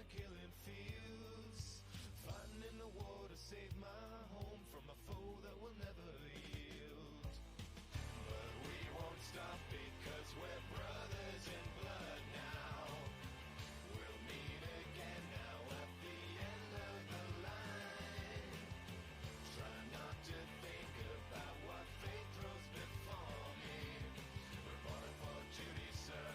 the killing fields, fighting in the war to save my home from a foe that will never yield. But we won't stop because we're brothers in blood now. We'll meet again now at the end of the line. Try not to think about what fate throws before me. Reporting for duty, sir.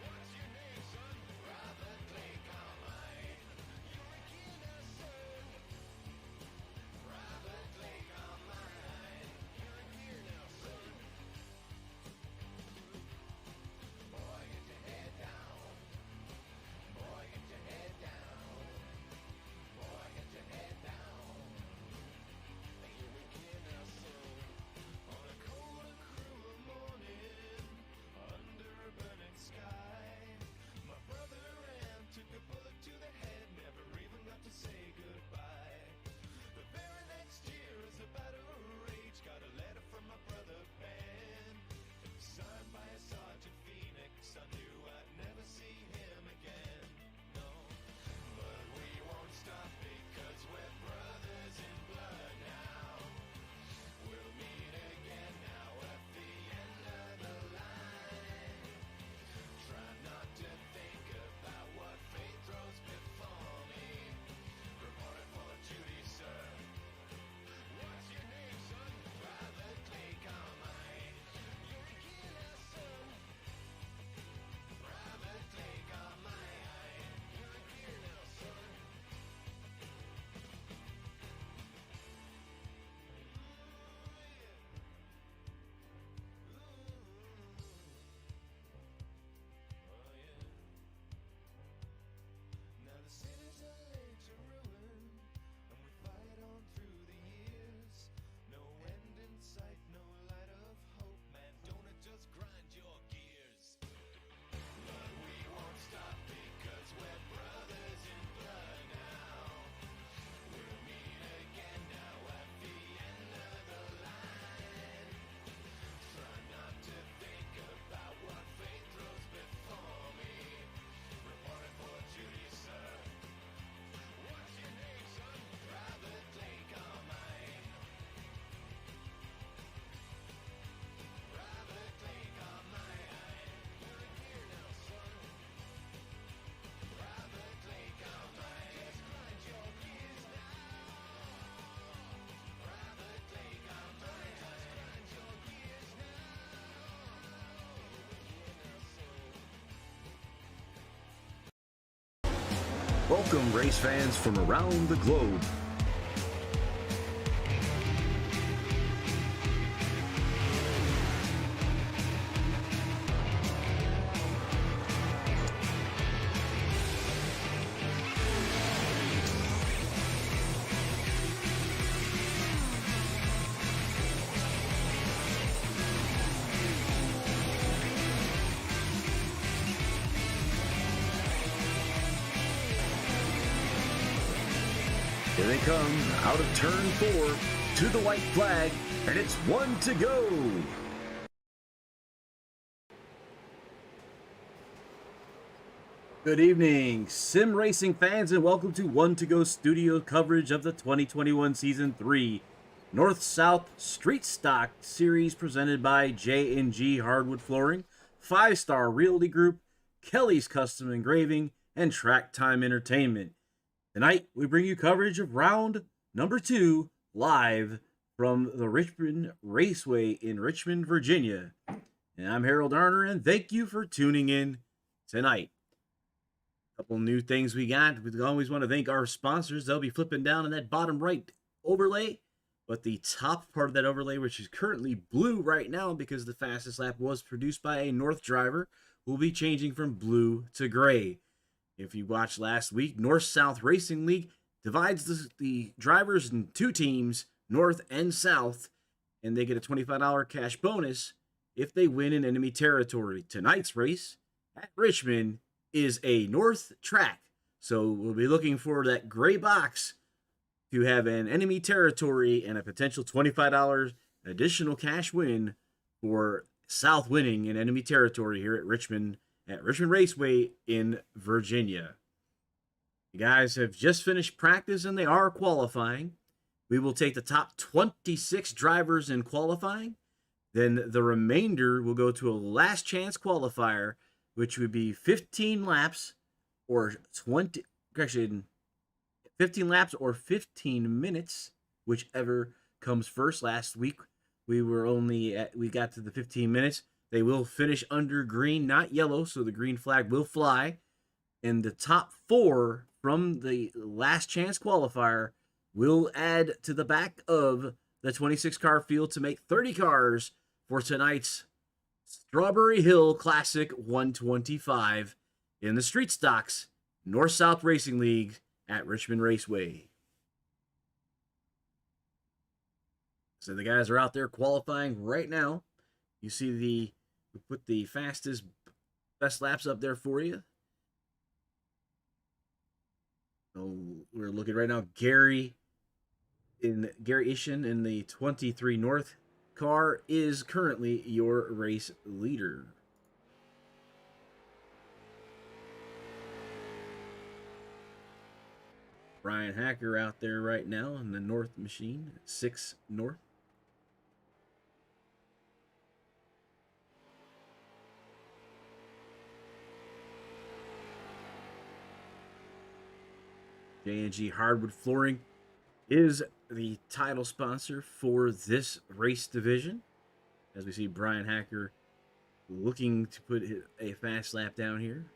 What's your name, son? Robert Clay Carmine. You're a killer, son. Robert Clay Carmine. You're a gear now, son. Boy, get your head down. Boy, get your head down. Boy, get your head down. You're a gear now, son. On a cold and cruel morning, under a burning sky, my brother Ram took a bullet to the head, never even got to say goodbye. The very next year, as the battle raged, got a letter from my brother Ben, signed by a Sergeant Phoenix. I knew I'd never see him again. No, but we won't stop because we're brothers in blood now. We'll meet again now at the end of the line. Try not to think about what fate throws before me. Reporting for duty, sir. What's your name, son? Robert Clay Carmine. You're a killer, son. Robert Clay Carmine. You're a gear now, son. Oh yeah. Now the cities are laid to ruin, and we fight on through the years. No end in sight, no light of hope, man. Don't it just grind your gears? But we won't stop because we're brothers in blood now. We'll meet again now at the end of the line. Try not to think about what fate throws before me. Reporting for duty, sir. What's your name, son? Robert Clay Carmine. Robert Clay Carmine. You're a gear now, son. Robert Clay Carmine. Just grind your gears now. Robert Clay Carmine. Just grind your gears now. You're a gear now, son. Welcome, race fans from around the globe. Here they come, out of turn 4, to the white flag, and it's 1 to go. Good evening, sim racing fans, and welcome to 1 to Go studio coverage of the 2021 Season 3 North-South Street Stock Series presented by J&G Hardwood Flooring, 5-Star Realty Group, Kelly's Custom Engraving, and Track Time Entertainment. Tonight, we bring you coverage of round number 2 live from the Richmond Raceway in Richmond, Virginia. And I'm Harold Arner, and thank you for tuning in tonight. A couple new things we got. We always want to thank our sponsors. They'll be flipping down in that bottom right overlay. But the top part of that overlay, which is currently blue right now because the fastest lap was produced by a North driver, will be changing from blue to gray. If you watched last week, North-South Racing League divides the drivers in 2 teams, North and South, and they get a $25 cash bonus if they win in enemy territory. Tonight's race at Richmond is a North track, so we'll be looking for that gray box to have an enemy territory and a potential $25 additional cash win for South winning in enemy territory here at Richmond Raceway in Virginia. The guys have just finished practice and they are qualifying. We will take the top 26 drivers in qualifying. Then the remainder will go to a last chance qualifier, which would be 15 laps or 15 laps or 15 minutes, whichever comes first. Last week we got to the 15 minutes. They will finish under green, not yellow, so the green flag will fly. And the top 4 from the last chance qualifier will add to the back of the 26 car field to make 30 cars for tonight's Strawberry Hill Classic 125 in the Street Stocks North-South Racing League at Richmond Raceway. So the guys are out there qualifying right now. You see we put the best laps up there for you. So we're looking right now. Gary Ishin in the 23 North car is currently your race leader. Brian Hacker out there right now in the North machine, 6 North. J&G Hardwood Flooring is the title sponsor for this race division. As we see Brian Hacker looking to put a fast lap down here.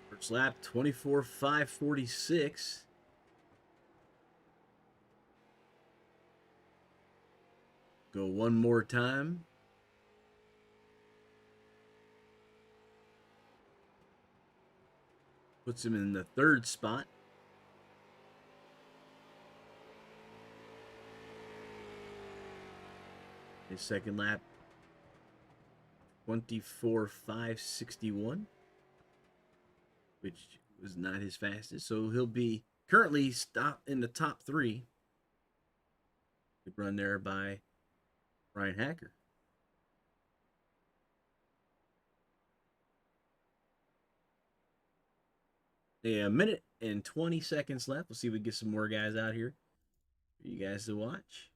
First lap, 24.546. Go one more time. Puts him in the 3rd spot. His second lap, 24.561, which was not his fastest. So he'll be currently stopped in the top 3. Run there by Brian Hacker. A minute and 20 seconds left. We'll see if we get some more guys out here for you guys to watch.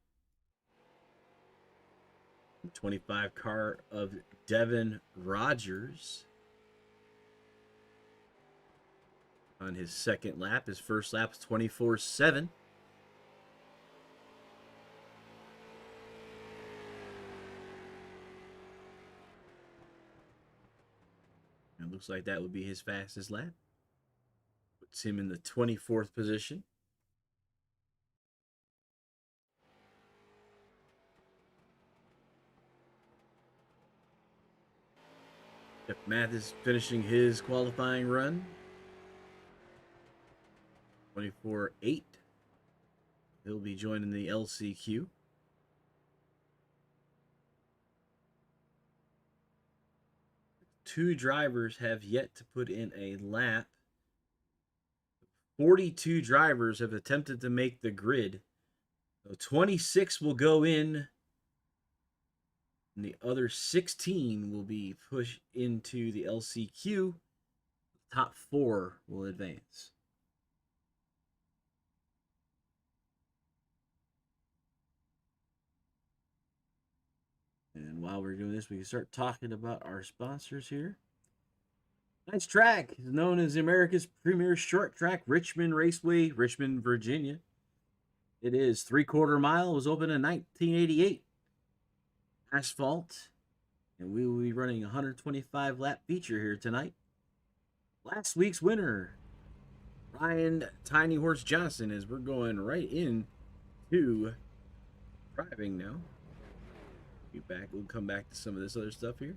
25 car of Devin Rogers on his second lap. His first lap was 24.7. It looks like that would be his fastest lap. Puts him in the 24th position. Jeff Mathis finishing his qualifying run. 24.8. He'll be joining the LCQ. Two drivers have yet to put in a lap. 42 drivers have attempted to make the grid. So 26 will go in, and the other 16 will be pushed into the LCQ. The top 4 will advance. And while we're doing this, we can start talking about our sponsors here. Tonight's track is known as America's premier short track, Richmond Raceway, Richmond, Virginia. It is 3/4 mile. It was opened in 1988. Asphalt. And we will be running a 125 lap feature here tonight. Last week's winner, Ryan Tiny Horse Johnson, as we're going right into driving now. We'll come back to some of this other stuff here.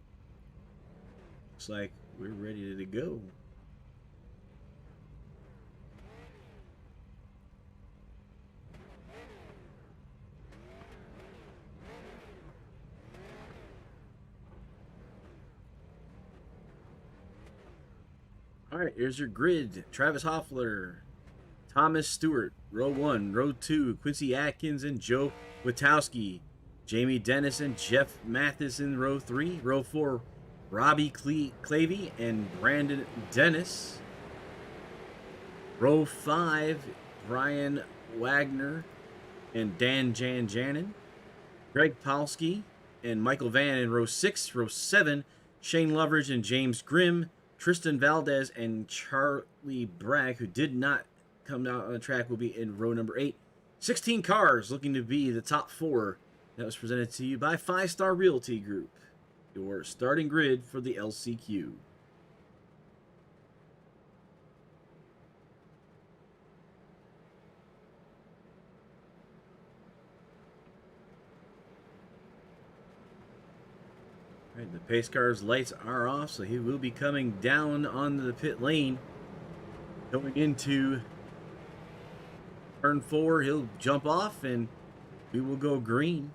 Looks like we're ready to go. All right, here's your grid. Travis Hoffler, Thomas Stewart. Row 1. Row 2, Quincy Atkins and Joe Witowski. Jamie Dennis and Jeff Mathis in row 3. Row 4, Robbie Clavey and Brandon Dennis. Row 5, Brian Wagner and Dan Janin. Greg Polsky and Michael Van in row 6. Row 7, Shane Loveridge and James Grimm. Tristan Valdez and Charlie Bragg, who did not come out on the track, will be in row number 8. 16 cars looking to be the top 4. That was presented to you by 5 Star Realty Group, your starting grid for the LCQ. All right, the pace car's lights are off, so he will be coming down onto the pit lane. Going into turn 4, he'll jump off and we will go green.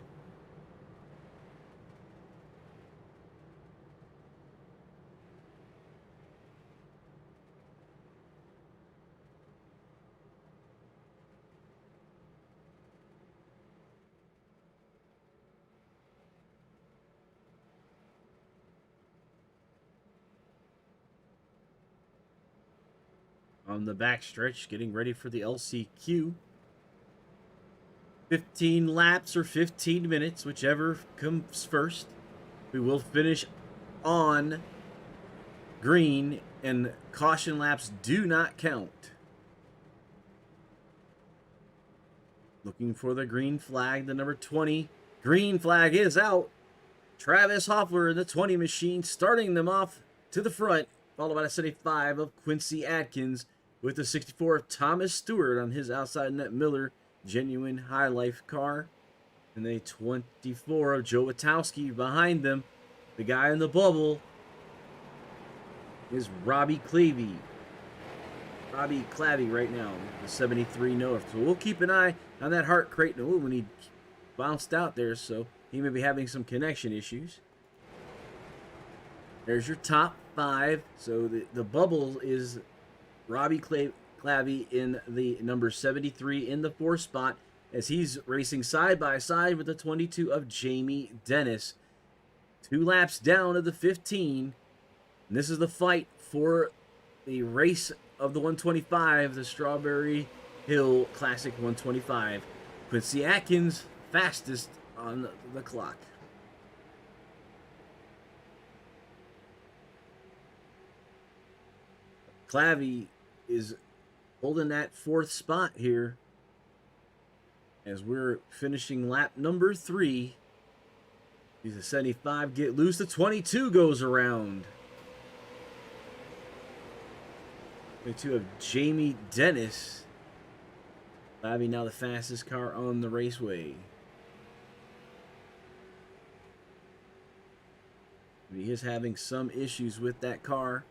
On the backstretch, getting ready for the LCQ. 15 laps or 15 minutes, whichever comes first. We will finish on green, and caution laps do not count. Looking for the green flag, the number 20. Green flag is out. Travis Hoffler in the 20 machine, starting them off to the front, followed by the 75 of Quincy Atkins, with the 64 of Thomas Stewart on his outside net Miller Genuine High Life car. And the 24 of Joe Witowski behind them. The guy in the bubble is Robbie Clavey. Robbie Clavey right now, the 73 North. So we'll keep an eye on that Hart crate. Oh, when he bounced out there, so he may be having some connection issues. There's your top 5. So the bubble is Robbie Clavey in the number 73 in the 4th spot, as he's racing side by side with the 22 of Jamie Dennis. 2 laps down of the 15. And this is the fight for the race of the 125, the Strawberry Hill Classic 125. Quincy Atkins, fastest on the clock. Clavey is holding that 4th spot here as we're finishing lap number 3. He's a 75, get loose. The 22 goes around. 22 of Jamie Dennis. Clavey now the fastest car on the raceway. He is having some issues with that car.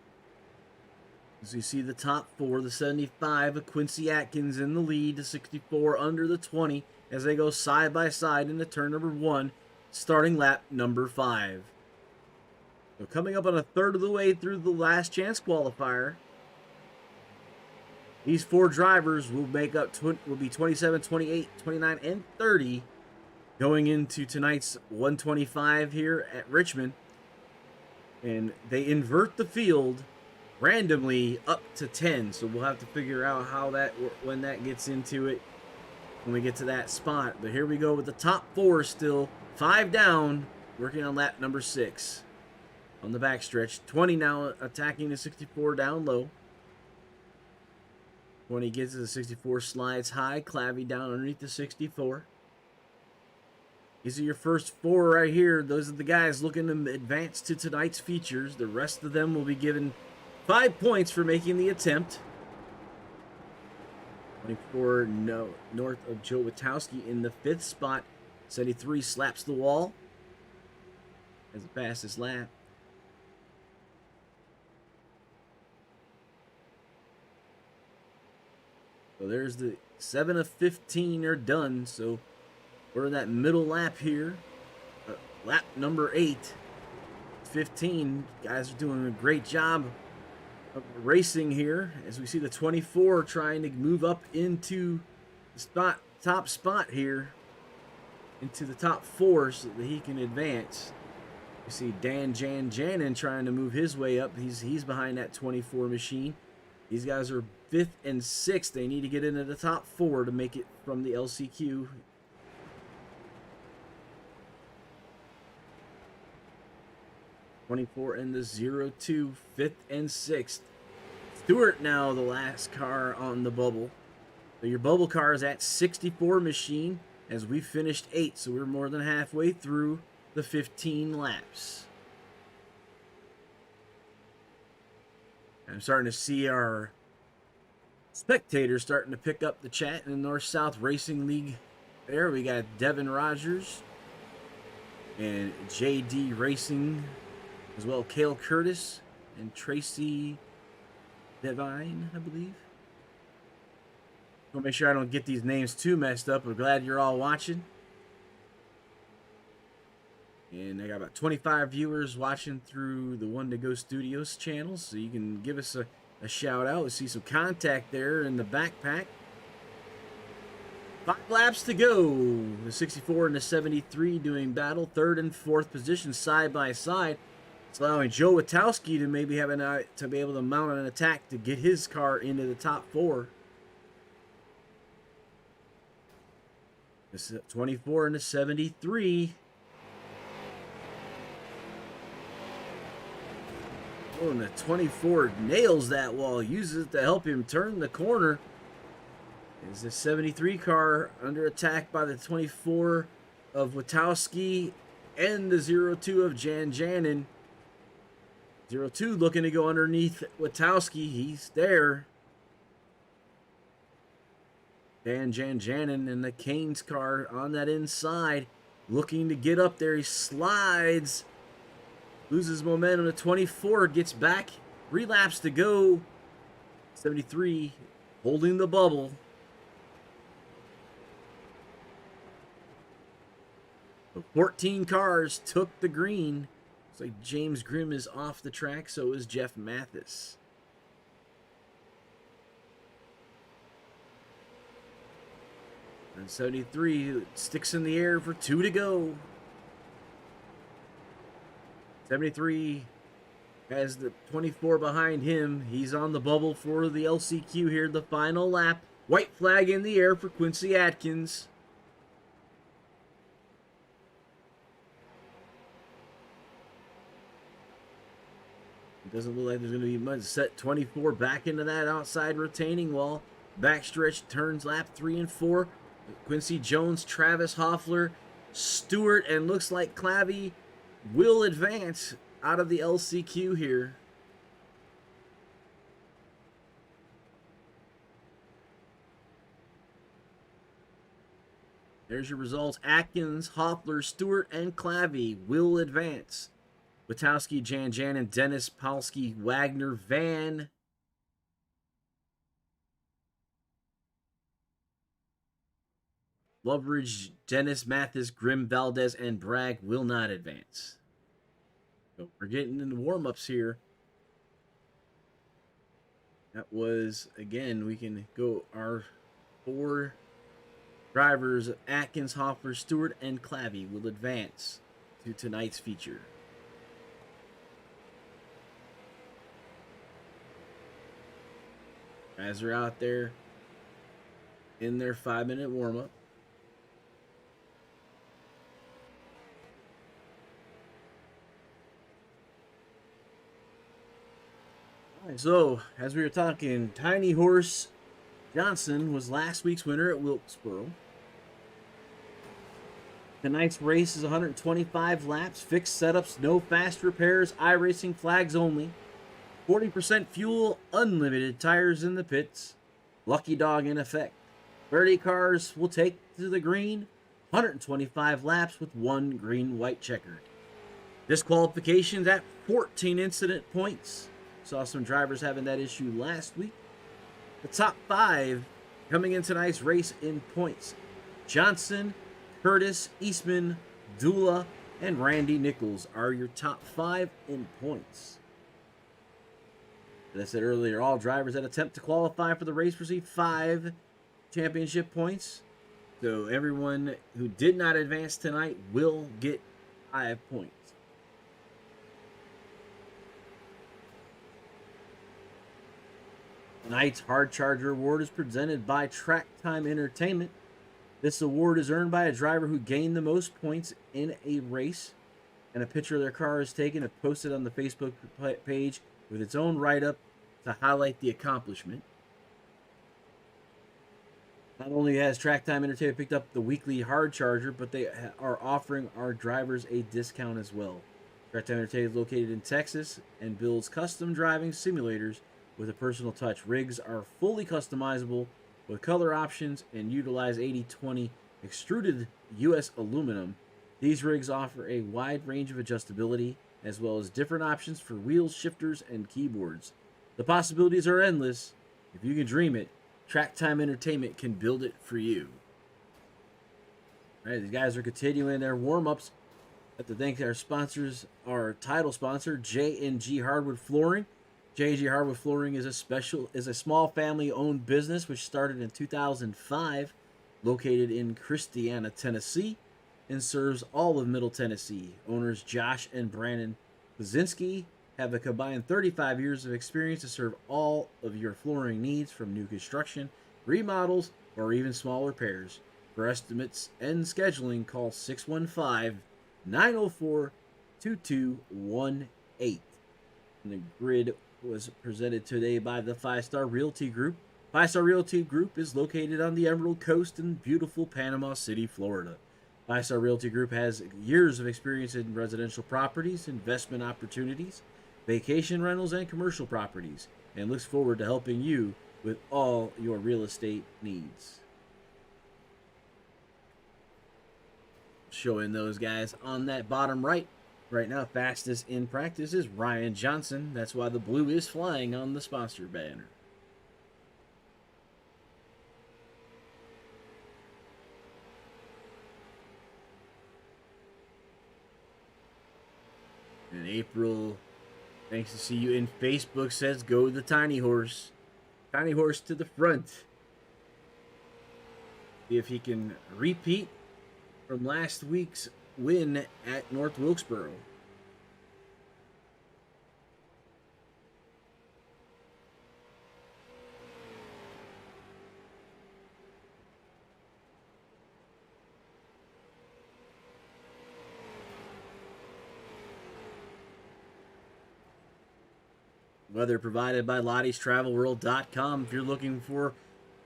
As you see the top 4, the 75 of Quincy Atkins in the lead, the 64 under the 20 as they go side by side into turn number 1, starting lap number 5. So coming up on a third of the way through the last chance qualifier. These 4 drivers will make up will be 27, 28, 29, and 30 going into tonight's 125 here at Richmond. And they invert the field randomly up to 10, so we'll have to figure out how that, when that gets into it, when we get to that spot. But here we go with the top 4 still, 5 down, working on lap number 6 on the backstretch. 20 now attacking the 64 down low. When he gets to the 64, slides high. Clavey down underneath the 64. These are your first 4 right here. Those are the guys looking to advance to tonight's features. The rest of them will be given 5 points for making the attempt. 24 north of Joe Witowski in the 5th spot. 73 slaps the wall as the fastest lap. So there's the 7 of 15 are done. So we're in that middle lap here. Lap number 8. 15. Guys are doing a great job of racing here, as we see the 24 trying to move up into the top spot here, into the top 4 so that he can advance. You see Janin trying to move his way up. He's behind that 24 machine. These guys are 5th and 6th. They need to get into the top 4 to make it from the LCQ. '24 and the 02, 5th and 6th. Stewart now the last car on the bubble. So your bubble car is at 64 machine as we finished 8. So we're more than halfway through the 15 laps. I'm starting to see our spectators starting to pick up the chat in the North-South Racing League. There we got Devin Rogers and JD Racing, as well Cale Curtis and Tracy Devine, I believe. I'll make sure I don't get these names too messed up. We're glad you're all watching. And I got about 25 viewers watching through the One to Go Studios channel, so you can give us a shout out. We see some contact there in the backpack. 5 laps to go. The 64 and the 73 doing battle. 3rd and 4th position side by side. It's allowing Joe Witowski to maybe have to be able to mount an attack to get his car into the top 4. This is 24 and the 73. Oh, and the 24 nails that wall, uses it to help him turn the corner. Is the 73 car under attack by the 24 of Witowski and the 02 of Janin. 02 looking to go underneath Witowski. He's there. Janin and the Canes car on that inside, looking to get up there. He slides. Loses momentum. The 24 gets back. 3 laps to go. 73 holding the bubble. The 14 cars took the green. Looks like James Grimm is off the track. So is Jeff Mathis. And 73 sticks in the air for 2 to go. 73 has the 24 behind him. He's on the bubble for the LCQ here, the final lap. White flag in the air for Quincy Atkins. It doesn't look like there's going to be much. Set 24 back into that outside retaining wall. Backstretch turns lap 3 and 4. Quincy Jones, Travis Hoffler, Stewart, and looks like Clavey will advance out of the LCQ here. There's your results. Atkins, Hoffler, Stewart, and Clavey will advance. Witowski, Janin, Dennis, Palski, Wagner, Van, Loveridge, Dennis, Mathis, Grimm, Valdez, and Bragg will not advance. So we're getting into warm-ups here. That was, again, we can go our 4 drivers, Atkins, Hoffler, Stewart, and Clavey will advance to tonight's feature. Guys are out there in their 5-minute warm-up. So, as we were talking, Tiny Horse Johnson was last week's winner at Wilkesboro. Tonight's race is 125 laps, fixed setups, no fast repairs, iRacing flags only. 40% fuel, unlimited tires in the pits. Lucky dog in effect. 30 cars will take to the green. 125 laps with 1 green-white checkered. Disqualifications at 14 incident points. Saw some drivers having that issue last week. The top 5 coming in tonight's race in points. Johnson, Curtis, Eastman, Dula, and Randy Nichols are your top 5 in points. As I said earlier, all drivers that attempt to qualify for the race receive 5 championship points. So everyone who did not advance tonight will get 5 points. Tonight's Hard Charger Award is presented by Track Time Entertainment. This award is earned by a driver who gained the most points in a race, and a picture of their car is taken and posted on the Facebook page with its own write-up to highlight the accomplishment. Not only has Track Time Entertainment picked up the weekly Hard Charger, but they are offering our drivers a discount as well. Track Time Entertainment is located in Texas and builds custom driving simulators with a personal touch. Rigs are fully customizable with color options and utilize 80/20 extruded U.S. aluminum. These rigs offer a wide range of adjustability as well as different options for wheels, shifters, and keyboards. The possibilities are endless. If you can dream it, Track Time Entertainment can build it for you. All right, these guys are continuing their warm-ups. I have to thank our sponsors, our title sponsor, J&G Hardwood Flooring. J&G Hardwood Flooring is a small family-owned business which started in 2005, located in Christiana, Tennessee, and serves all of Middle Tennessee. Owners Josh and Brandon Kaczynski have a combined 35 years of experience to serve all of your flooring needs, from new construction, remodels, or even small repairs. For estimates and scheduling, call 615-904-2218. And the grid was presented today by the 5-Star Realty Group. 5-Star Realty Group is located on the Emerald Coast in beautiful Panama City, Florida. 5-Star Realty Group has years of experience in residential properties, investment opportunities, vacation rentals, and commercial properties, and looks forward to helping you with all your real estate needs. Showing those guys on that bottom right now, fastest in practice is Ryan Johnson. That's why the blue is flying on the sponsor banner. And April, thanks to see you in Facebook, says go the Tiny Horse. Tiny Horse to the front. See if he can repeat from last week's win at North Wilkesboro. Weather provided by Lottie'sTravelWorld.com. If you're looking for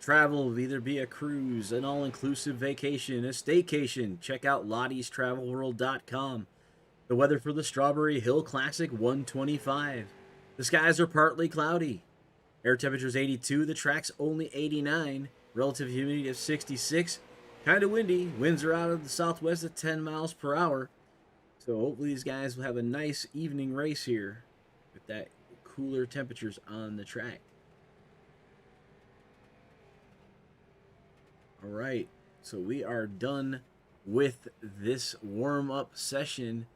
travel, either be a cruise, an all-inclusive vacation, a staycation, check out Lottie'sTravelWorld.com. The weather for the Strawberry Hill Classic, 125. The skies are partly cloudy. Air temperature is 82. The track's only 89. Relative humidity of 66. Kind of windy. Winds are out of the southwest at 10 miles per hour. So hopefully these guys will have a nice evening race here with that cooler temperatures on the track. All right, so we are done with this warm-up session.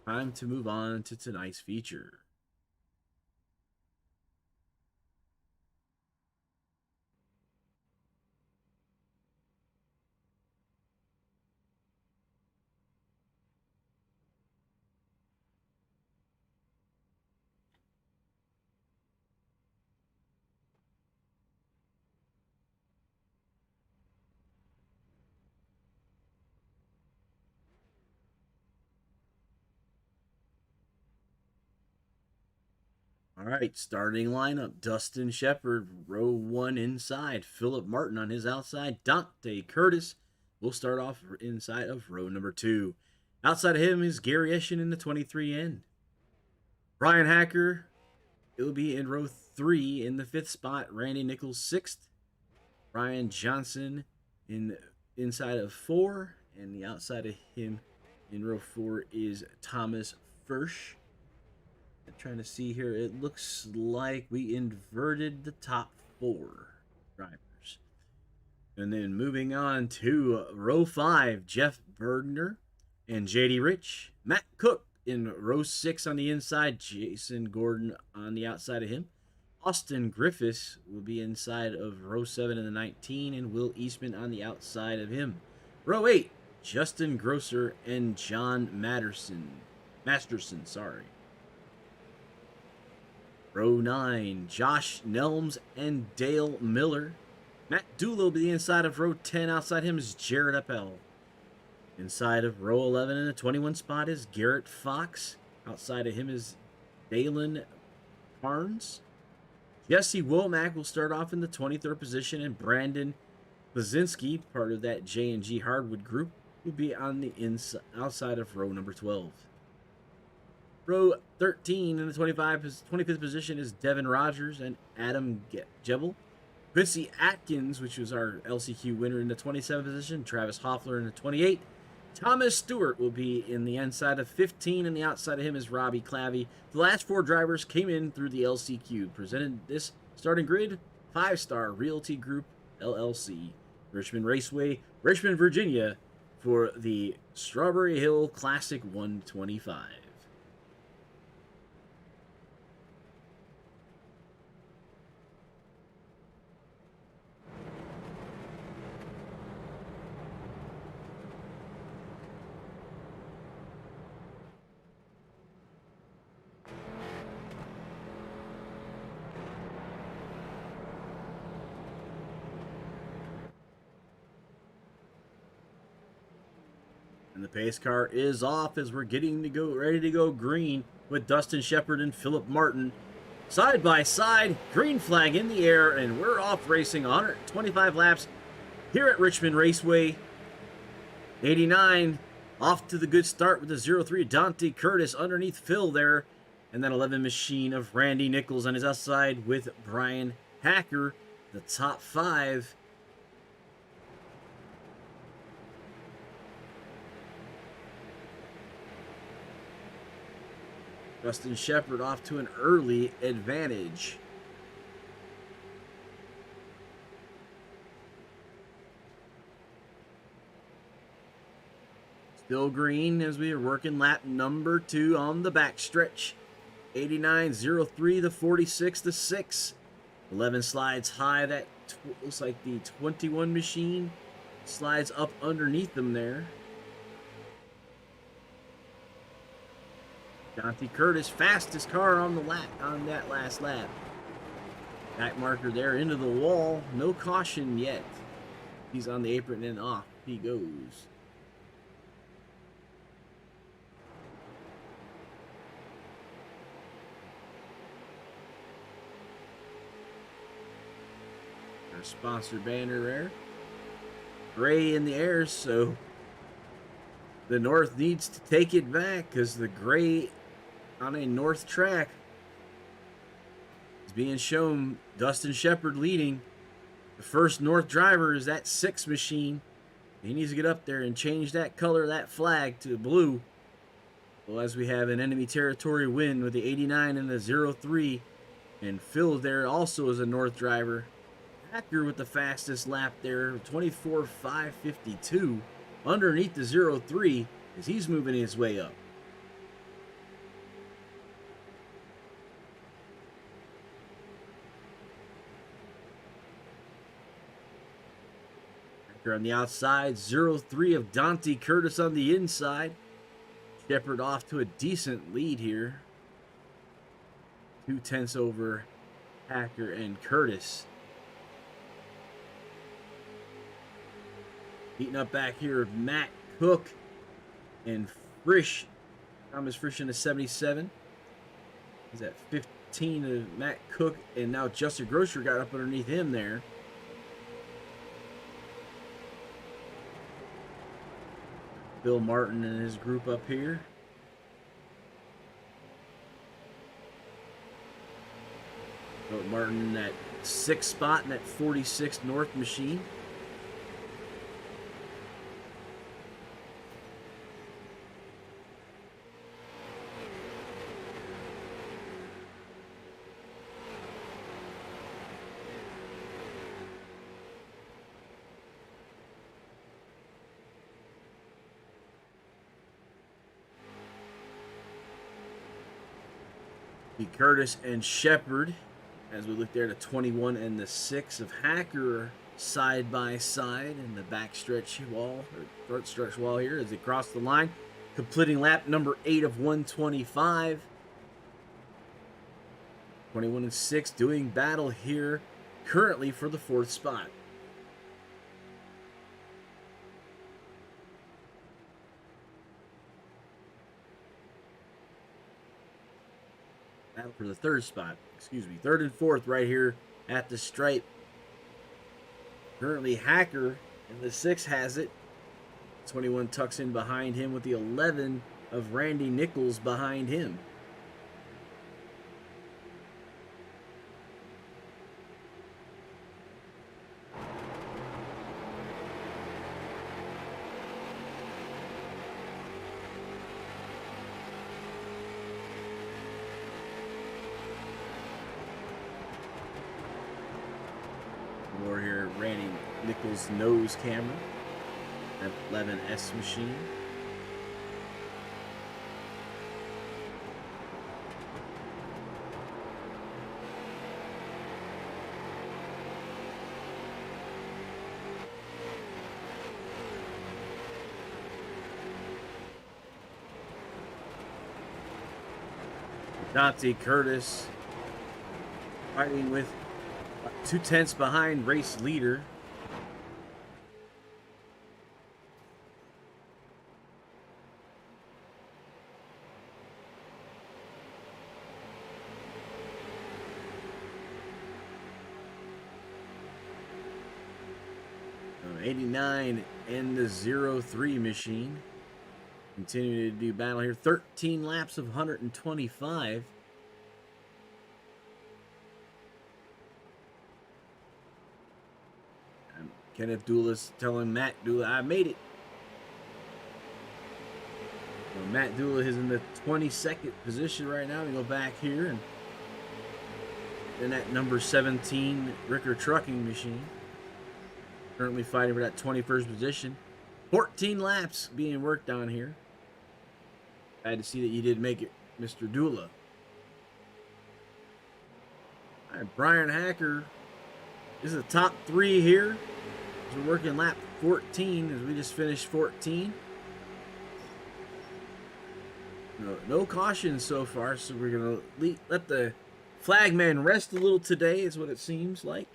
Time to move on to tonight's feature. All right, starting lineup. Dustin Shepard, row 1 inside. Philip Martin on his outside. Dante Curtis will start off inside of row number 2. Outside of him is Gary Eschen in the 23 end. Brian Hacker, he'll be in row 3 in the 5th spot. Randy Nichols 6th. Ryan Johnson inside of 4. And the outside of him in row 4 is Thomas Fursch. I'm trying to see here. It looks like we inverted the top 4 drivers. And then moving on to row 5, Jeff Bergner and JD Rich. Matt Cook in row 6 on the inside. Jason Gordon on the outside of him. Austin Griffiths will be inside of row 7 in the 19, and Will Eastman on the outside of him. Row 8, Justin Grosser and John Masterson, sorry. Row 9, Josh Nelms and Dale Miller. Matt Dooley will be inside of row 10. Outside him is Jared Appel. Inside of row 11 in the 21 spot is Garrett Fox. Outside of him is Dalen Barnes. Jesse Womack will start off in the 23rd position, and Brandon Blazinski, part of that J&G Hardwood group, will be on the outside of row number 12. Row 13 in the 25th position is Devin Rogers and Adam Jebel. Quincy Atkins, which was our LCQ winner, in the 27th position. Travis Hoffler in the 28th. Thomas Stewart will be in the inside of 15, and the outside of him is Robbie Clavey. The last 4 drivers came in through the LCQ. Presented this starting grid, 5-Star Realty Group, LLC, Richmond Raceway, Richmond, Virginia, for the Strawberry Hill Classic 125. And the pace car is off as we're ready to go green with Dustin Shepard and Philip Martin. Side by side, green flag in the air, and we're off racing 125 laps here at Richmond Raceway. 89 off to the good start with the 03 Dante Curtis underneath Phil there. And that 11 machine of Randy Nichols on his outside with Brian Hacker, the top 5. Dustin Shepard off to an early advantage. Still green as we are working lap number 2 on the backstretch. 89.03 the 46 to 6. 11 slides high. That looks like the 21 machine slides up underneath them there. Dante Curtis, fastest car on the lap on that last lap. Back marker there into the wall. No caution yet. He's on the apron and off he goes. Our sponsor banner there. Gray in the air, so the North needs to take it back because the gray on a North track is being shown. Dustin Shepard leading. The first North driver is that 6 machine. He needs to get up there and change that color, that flag, to blue. Well, as we have an enemy territory win with the 89 and the 03. And Phil there also is a North driver. Hacker with the fastest lap there, 24.552. Underneath the 03 as he's moving his way up. Hacker on the outside, 03 of Dante Curtis on the inside. Shepard off to a decent lead here. 2/10 over Hacker and Curtis. Heating up back here, Matt Cook and Frisch. Thomas Frisch in the 77. He's at 15 of Matt Cook, and now Justin Grosser got up underneath him there. Bill Martin and his group up here. Bill Martin in that 6th spot in that 46 North machine. Curtis and Shepard As we look there, the 21 and the 6 of Hacker side by side in the back stretch wall, or front stretch wall here as they cross the line, completing lap number 8 of 125. 21 and 6 doing battle here currently for the 4th spot. Battle for the 3rd spot, excuse me, 3rd and 4th right here at the stripe. Currently Hacker in the 6 has it. 21 tucks in behind him with the 11 of Randy Nichols behind him. More here, Randy Nichols' nose camera, that 11S machine. Dante Curtis fighting with 2/10 behind race leader. So 89 and the 03 machine continuing to do battle here. 13 laps of 125. Kenneth Doula's telling Matt Doula, I made it. Well, Matt Doula is in the 22nd position right now. We go back here and then that number 17 Ricker trucking machine currently fighting for that 21st position. 14 laps being worked on here. Glad to see that you did make it, Mr. Doula. All right, Brian Hacker is the top 3 here. We're working lap 14 as we just finished 14. No cautions so far, so we're going to let the flagman rest a little today, is what it seems like.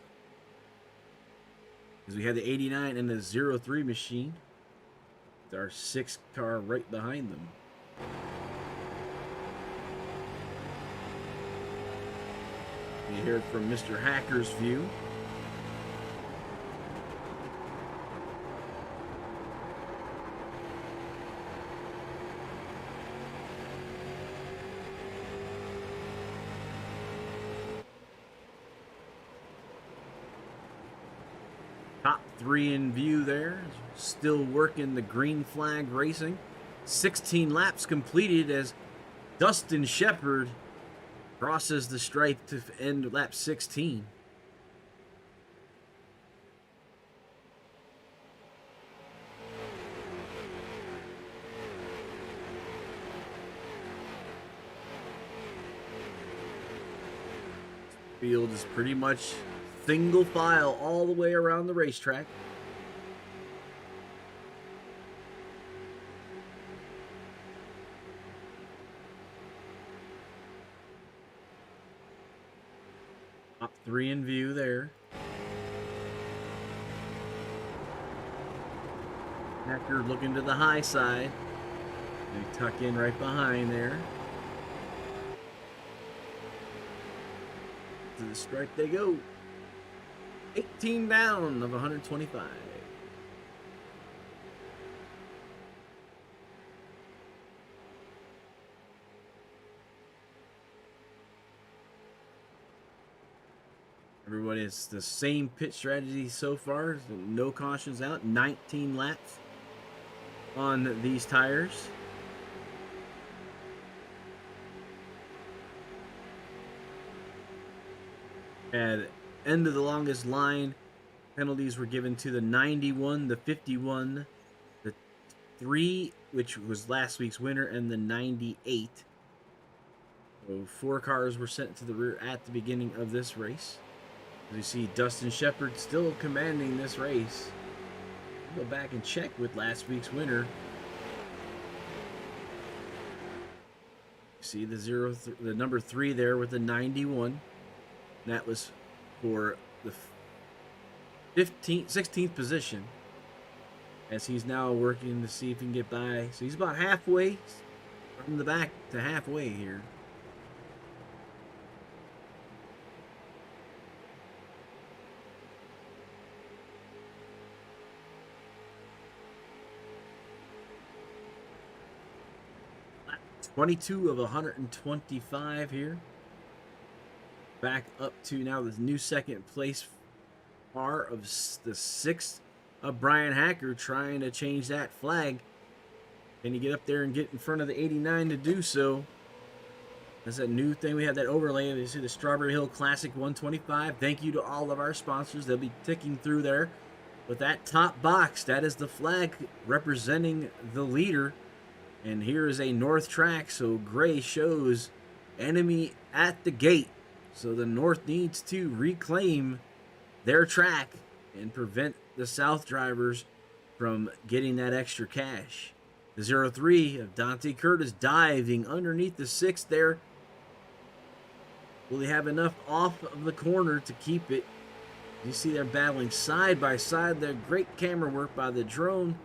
As we have the 89 and the 03 machine. With our 6 car right behind them. You hear it from Mr. Hacker's view. Top 3 in view there. Still working the green flag racing. 16 laps completed as Dustin Shepard crosses the stripe to end lap 16. Field is pretty much single file all the way around the racetrack. Top 3 in view there. Hacker looking to the high side. They tuck in right behind there. To the stripe they go. 18 down of 125. Everybody is the same pit strategy so far. No cautions out. 19 laps on these tires. At end of the longest line, penalties were given to the 91, the 51, the 3, which was last week's winner, and the 98. So 4 cars were sent to the rear at the beginning of this race. As you see, Dustin Shepard still commanding this race. Go back and check with last week's winner. See the number 3 there with the 91. And that was for the 16th position. As he's now working to see if he can get by. So he's about halfway from the back to halfway here. Lap 22 of 125 here. Back up to now the new second place car of the 6th of Brian Hacker, trying to change that flag. Can you get up there and get in front of the 89 to do so? That's a new thing. We have that overlay. You see the Strawberry Hill Classic 125. Thank you to all of our sponsors. They'll be ticking through there. But that top box, that is the flag representing the leader. And here is a north track, so gray shows enemy at the gate. So the north needs to reclaim their track and prevent the south drivers from getting that extra cash. The 03 of Dante Curtis diving underneath the 6th there. Will he have enough off of the corner to keep it? You see they're battling side by side. They're great camera work by the drone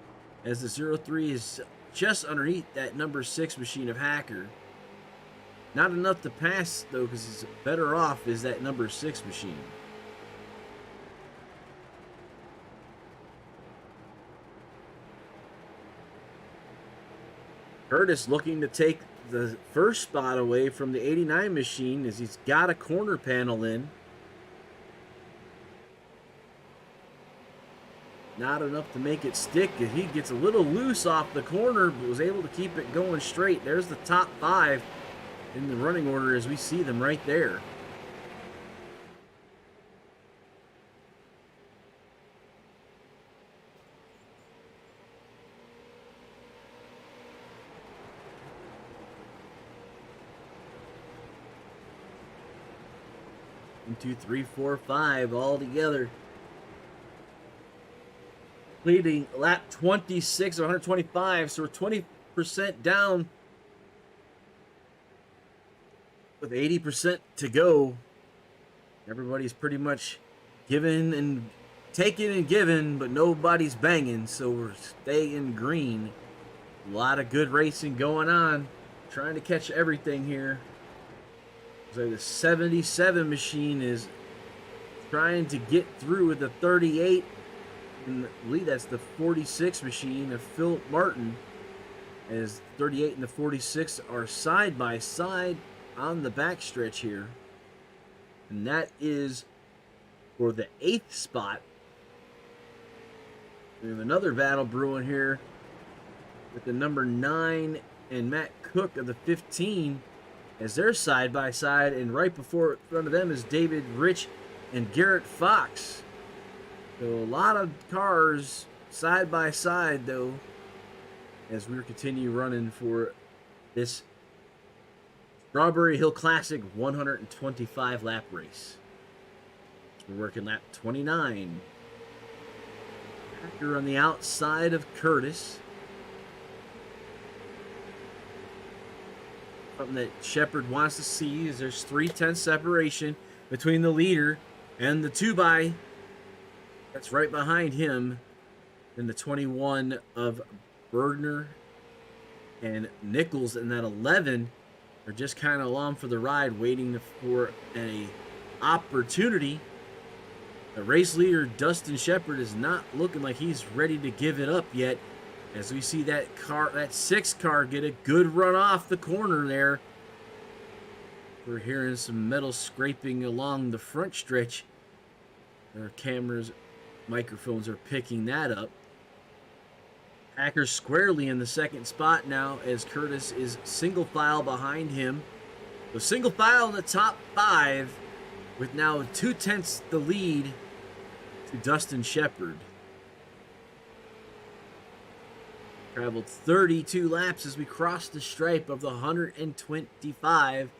as the 03 is just underneath that number 6 machine of Hacker. Not enough to pass, though, because it's better off is that number 6 machine. Curtis looking to take the first spot away from the 89 machine as he's got a corner panel in. Not enough to make it stick. He gets a little loose off the corner, but was able to keep it going straight. There's the top 5 in the running order as we see them right there. One, two, three, four, 5 all together. Leading lap 26 of 125, so we're 20% down with 80% to go. Everybody's pretty much giving and taking and giving, but nobody's banging, so we're staying green. A lot of good racing going on. Trying to catch everything here. So the 77 machine is trying to get through with the 38. And I believe that's the 46 machine of Phil Martin, as 38 and the 46 are side by side on the backstretch here. And that is for the 8th spot. We have another battle brewing here with the number 9 and Matt Cook of the 15 as they're side by side, and right before in front of them is David Rich and Garrett Fox. So a lot of cars side by side, though, as we continue running for this Strawberry Hill Classic 125 lap race. So we're working lap 29. Hacker on the outside of Curtis. Something that Shepard wants to see is there's 3/10 separation between the leader and the 2x that's right behind him. And the 21 of Bergner and Nichols, and that 11 are just kind of along for the ride, waiting for an opportunity. The race leader, Dustin Shepard, is not looking like he's ready to give it up yet. As we see that 6 car get a good run off the corner there. We're hearing some metal scraping along the front stretch. Our cameras, microphones are picking that up. Hacker squarely in the 2nd spot now as Curtis is single file behind him. So single file in the top 5 with now 2/10 the lead to Dustin Shepard. Traveled 32 laps as we crossed the stripe of the 125.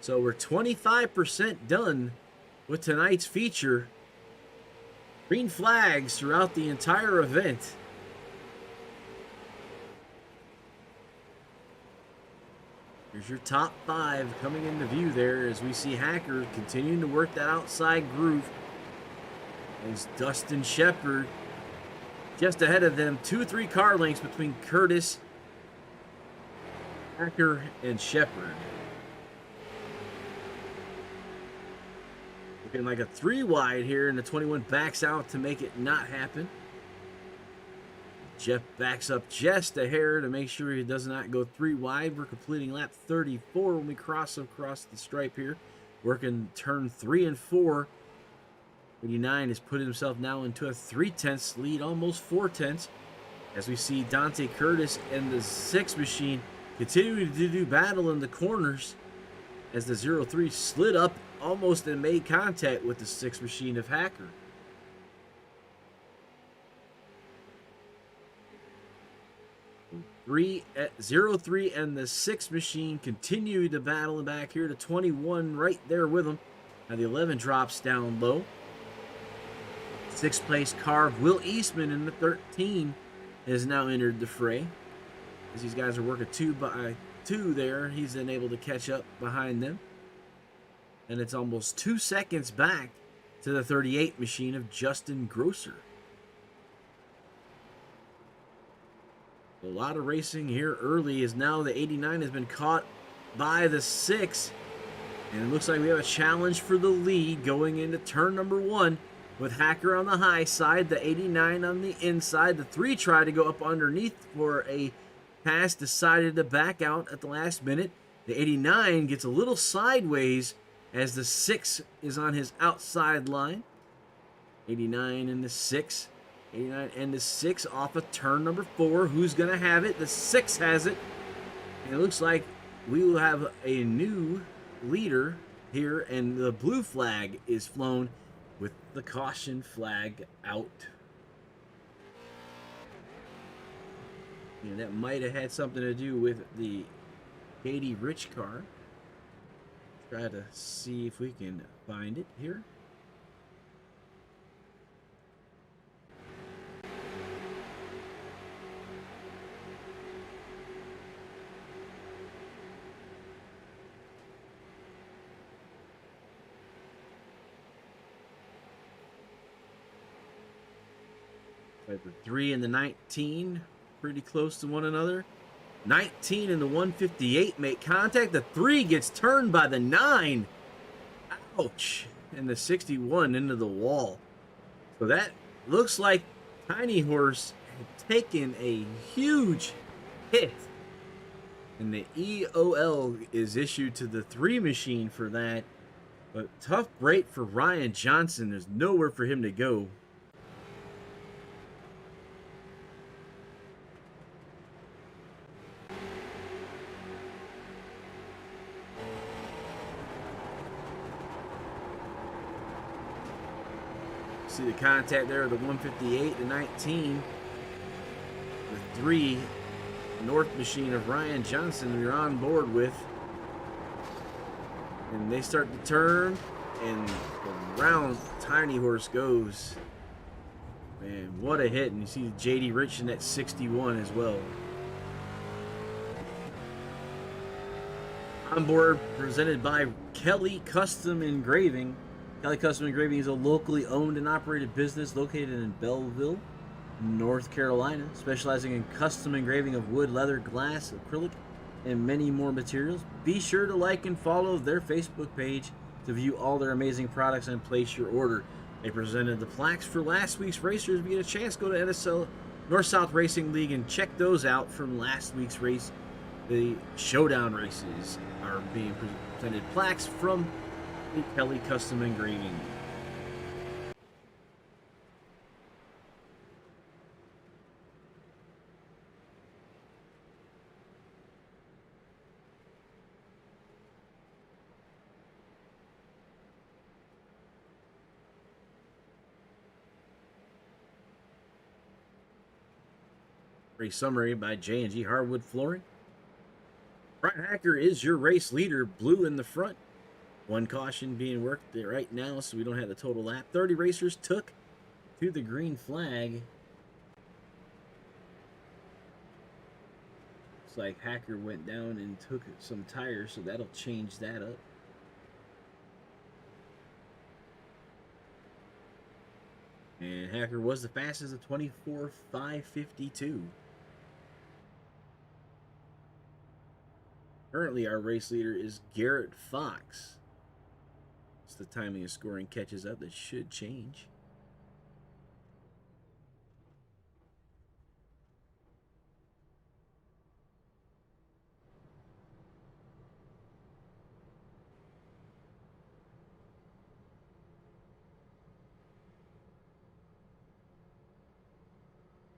So we're 25% done with tonight's feature. Green flags throughout the entire event. Here's your top 5 coming into view there as we see Hacker continuing to work that outside groove. As Dustin Shepard just ahead of them, 2-3 car lengths between Curtis, Hacker, and Shepard. Looking like a 3 wide here, and the 21 backs out to make it not happen. Jeff backs up just a hair to make sure he does not go 3 wide. We're completing lap 34 when we cross across the stripe here. Working turn 3 and 4. 89 has put himself now into a 3/10 lead, almost 4/10. As we see Dante Curtis and the 6 machine continuing to do battle in the corners. As the 03 slid up almost and made contact with the 6 machine of Hacker. Three at 03 and the 6 machine continue to battle back here to 21 right there with them. Now the 11 drops down low. 6th place car of Will Eastman in the 13 has now entered the fray. As these guys are working 2 by 2 there, he's then able to catch up behind them. And it's almost 2 seconds back to the 38 machine of Justin Grosser. A lot of racing here early as now the 89 has been caught by the 6. And it looks like we have a challenge for the lead going into turn number 1 with Hacker on the high side, the 89 on the inside. The 3 tried to go up underneath for a pass, decided to back out at the last minute. The 89 gets a little sideways as the 6 is on his outside line. 89 and the 6. 89 and the 6 off of turn number 4. Who's going to have it? The 6 has it. And it looks like we will have a new leader here, and the blue flag is flown with the caution flag out. And that might have had something to do with the Katie Rich car. Try to see if we can find it here. The 3 and the 19 pretty close to one another. 19 and the 158 make contact. The 3 gets turned by the 9. Ouch. And the 61 into the wall. So that looks like Tiny Horse had taken a huge hit. And the EOL is issued to the 3 machine for that. But tough break for Ryan Johnson. There's nowhere for him to go. See the contact there of the 158, the 19, the 3 North machine of Ryan Johnson you're on board with. And they start to turn, and around Tiny Horse goes. Man, what a hit. And you see JD Rich in that 61 as well. On board, presented by Kelly Custom Engraving. Kelly Custom Engraving is a locally owned and operated business located in Belleville, North Carolina, specializing in custom engraving of wood, leather, glass, acrylic, and many more materials. Be sure to like and follow their Facebook page to view all their amazing products and place your order. They presented the plaques for last week's racers. If you get a chance, go to NSRL North-South Racing League and check those out from last week's race. The showdown races are being presented. Plaques from the Kelly Custom Engraving. Race summary by J&G Hardwood Flooring. Brian Hacker is your race leader, blue in the front. One caution being worked there right now, so we don't have the total lap. 30 racers took to the green flag. Looks like Hacker went down and took some tires, so that'll change that up. And Hacker was the fastest at 24.552. Currently, our race leader is Garrett Fox. As the timing of scoring catches up, that should change.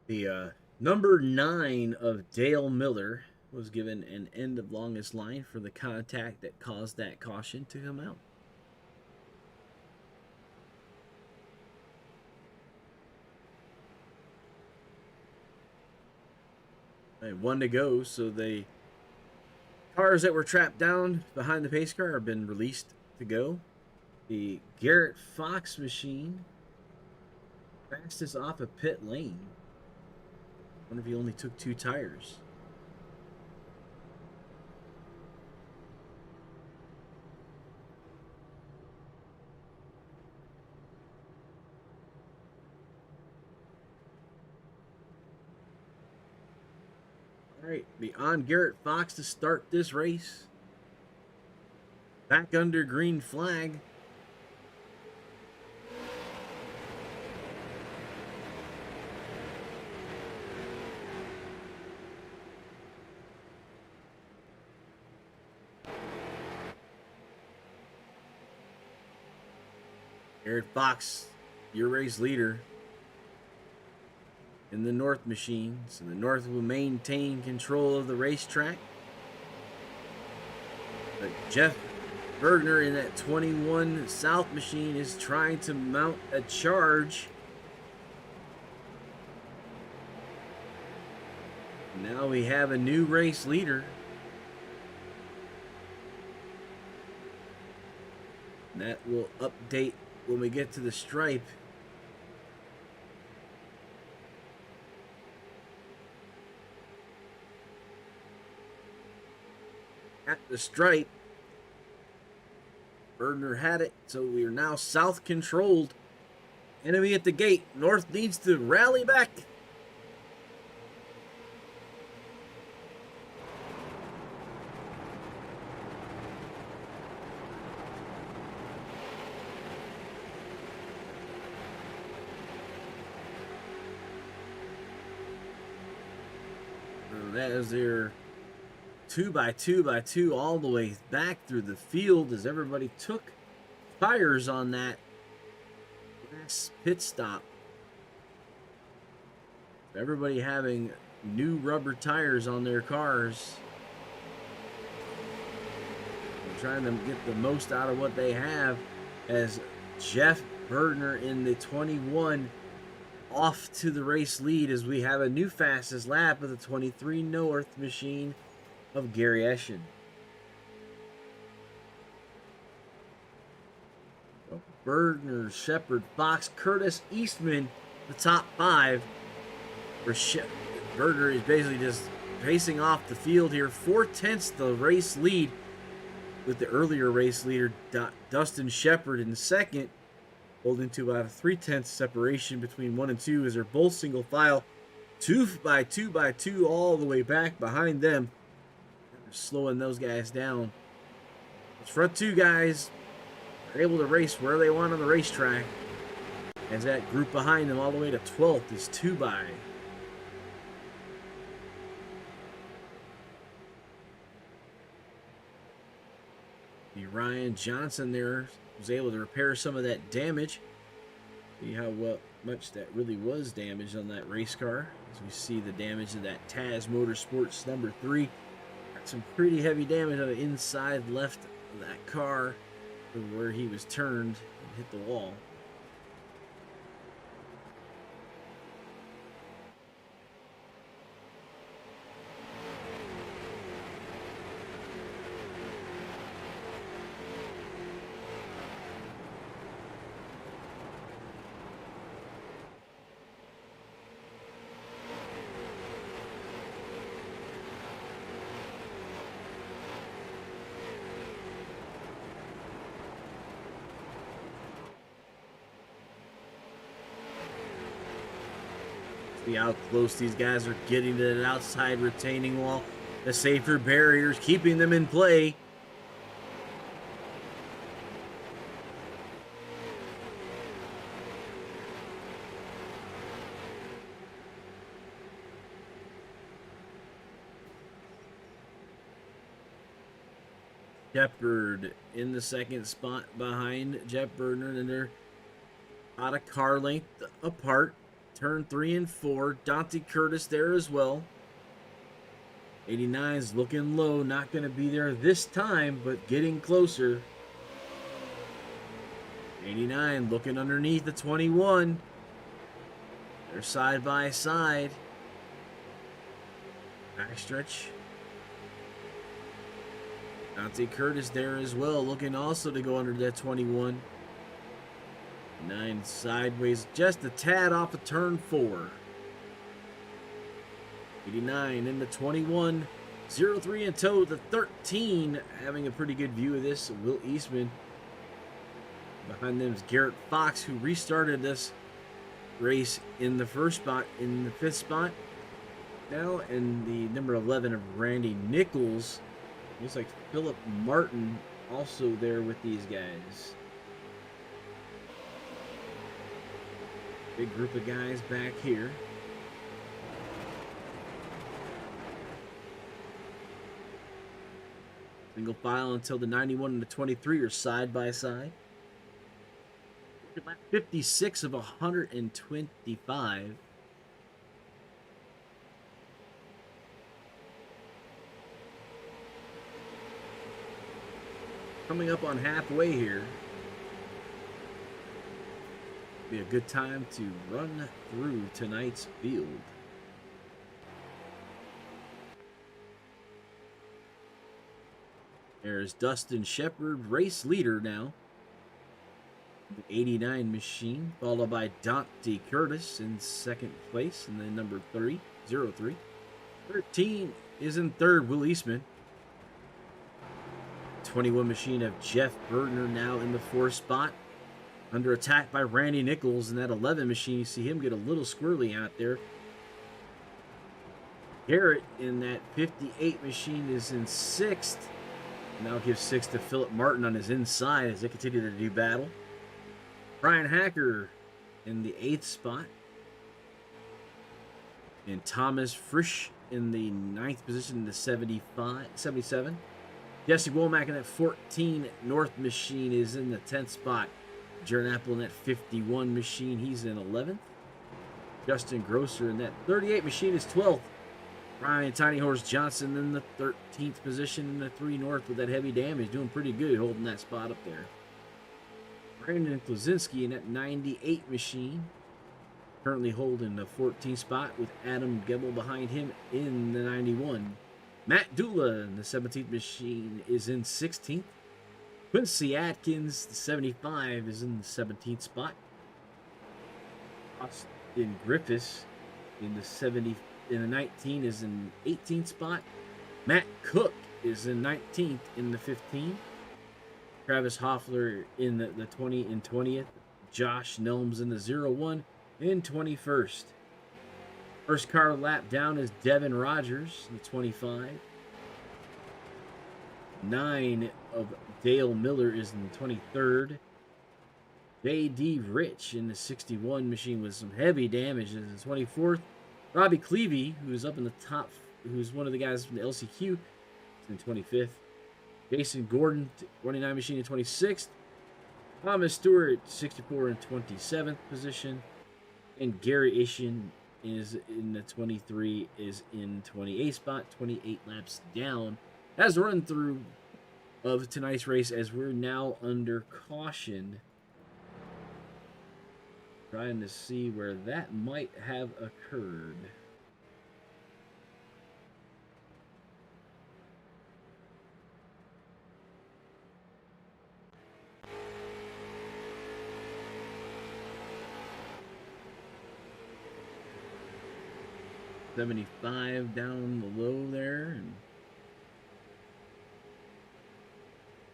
The number 9 of Dale Miller was given an end of longest line for the contact that caused that caution to come out. And 1 to go, so the cars that were trapped down behind the pace car have been released to go. The Garrett Fox machine, fastest off a pit lane. I wonder if he only took 2 tires. All right, be on Garrett Fox to start this race. Back under green flag. Garrett Fox, your race leader in the North machine. So the North will maintain control of the racetrack. But Jeff Bergner in that 21 South machine is trying to mount a charge. Now we have a new race leader. And that will update when we get to the stripe. At the stripe, Bergner had it, so we are now south controlled. Enemy at the gate. North needs to rally back. That is their 2x2x2 all the way back through the field as everybody took tires on that last pit stop. Everybody having new rubber tires on their cars. And trying to get the most out of what they have as Jeff Bergner in the 21 off to the race lead as we have a new fastest lap of the 23 North machine of Gary Eschen. Bergner, Shepard, Fox, Curtis, Eastman, the top 5. Bergner is basically just pacing off the field here. 4/10 the race lead with the earlier race leader, Dustin Shepard, in second, holding to about a 3/10 separation between 1 and 2 as they're both single file. 2x2x2 all the way back behind them. Slowing those guys down. Those front 2 guys are able to race where they want on the racetrack as that group behind them all the way to 12th is 2 by. The Ryan Johnson there was able to repair some of that damage. See how much that really was damaged on that race car. As we see the damage of that Taz Motorsports number 3. Got some pretty heavy damage on the inside left of that car where he was turned and hit the wall. See how close these guys are getting to that outside retaining wall. The safer barriers keeping them in play. Shepard in the second spot behind Jeff Berdner, and they're out of car length apart. Turn 3 and 4. Dante Curtis there as well. 89's looking low, not going to be there this time, but getting closer. 89 looking underneath the 21. They're side by side. Backstretch. Dante Curtis there as well, looking also to go under that 21. 9 sideways, just a tad off of turn 4. 89 in the 21. 0-3 in tow. The 13 having a pretty good view of this. Will Eastman. Behind them is Garrett Fox, who restarted this race in the first spot, in the 5th spot. Now in the number 11 of Randy Nichols. Looks like Philip Martin also there with these guys. Big group of guys back here. Single file until the 91 and the 23 are side by side. 56 of 125. Coming up on halfway here. Be a good time to run through tonight's field. There's Dustin Shepard, race leader now. The 89 machine, followed by Dante Curtis in second place, and then number 3, 0-3. 13 is in third, Will Eastman. 21 machine of Jeff Berdner now in the 4th spot. Under attack by Randy Nichols, and that 11 machine, you see him get a little squirrely out there. Garrett in that 58 machine is in 6th. Now gives 6 to Philip Martin on his inside as they continue to do battle. Brian Hacker in the 8th spot. And Thomas Frisch in the 9th position in the 77. Jesse Womack in that 14 North machine is in the 10th spot. Jaron Apple in that 51 machine, he's in 11th. Justin Grosser in that 38 machine is 12th. Ryan Tiny Horse Johnson in the 13th position in the 3 North with that heavy damage, doing pretty good holding that spot up there. Brandon Klosinski in that 98 machine, currently holding the 14th spot with Adam Gebel behind him in the 91. Matt Dula in the 17th machine is in 16th. Quincy Atkins, the 75, is in the 17th spot. Austin Griffiths in the 19 is in 18th spot. Matt Cook is in 19th in the 15. Travis Hoffler in the 20 and 20th. Josh Nelms in the 01 in 21st. First car lap down is Devin Rogers in the 25. 9 of Dale Miller is in the 23rd. J.D. Rich in the 61 machine with some heavy damage is in the 24th. Robbie Clevey, who's up in the top, who's one of the guys from the LCQ, is in 25th. Jason Gordon, 29 machine in 26th. Thomas Stewart, 64 in 27th position. And Gary Ishin is in the 23, is in 28th spot, 28 laps down. As a run through of tonight's race, as we're now under caution. Trying to see where that might have occurred. $75 down the low there, and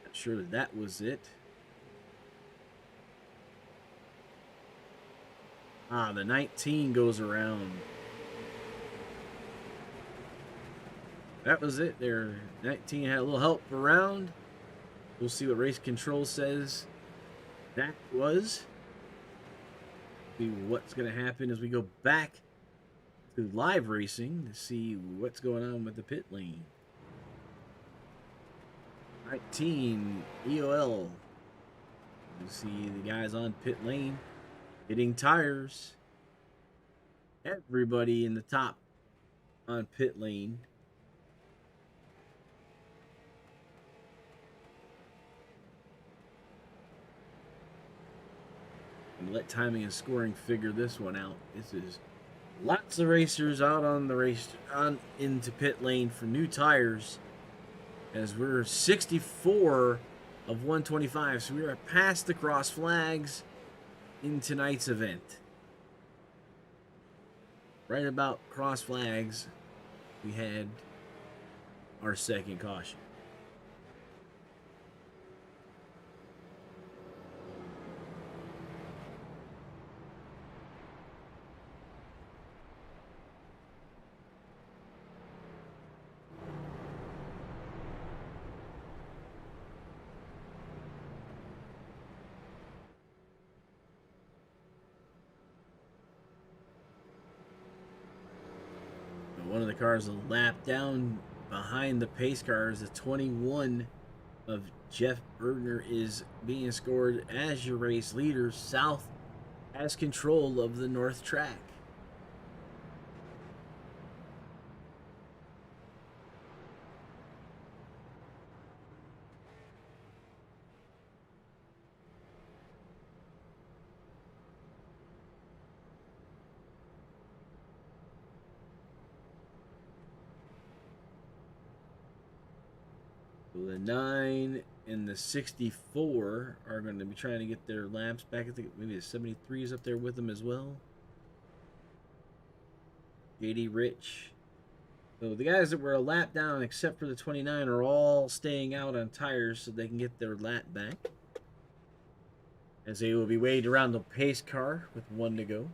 not sure that was it. The 19 goes around. that was it there. 19 had a little help around. We'll see what race control says that was. See what's going to happen as we go back to live racing to see what's going on with the pit lane. 19 EOL. You see the guys on pit lane hitting tires. Everybody in the top on pit lane. And let timing and scoring figure this one out. This is lots of racers out on the race on into pit lane for new tires. As we're 64 of 125, so we are past the cross flags in tonight's event. Right about cross flags, we had our second caution. One of the cars a lap down behind the pace cars. The 21 of Jeff Bergner is being scored as your race leader. South has control of the north track. The 9 and the 64 are going to be trying to get their laps back. I think maybe the 73 is up there with them as well. JD Rich. So the guys that were a lap down, except for the 29, are all staying out on tires so they can get their lap back. As they will be weighed around the pace car with 1 to go.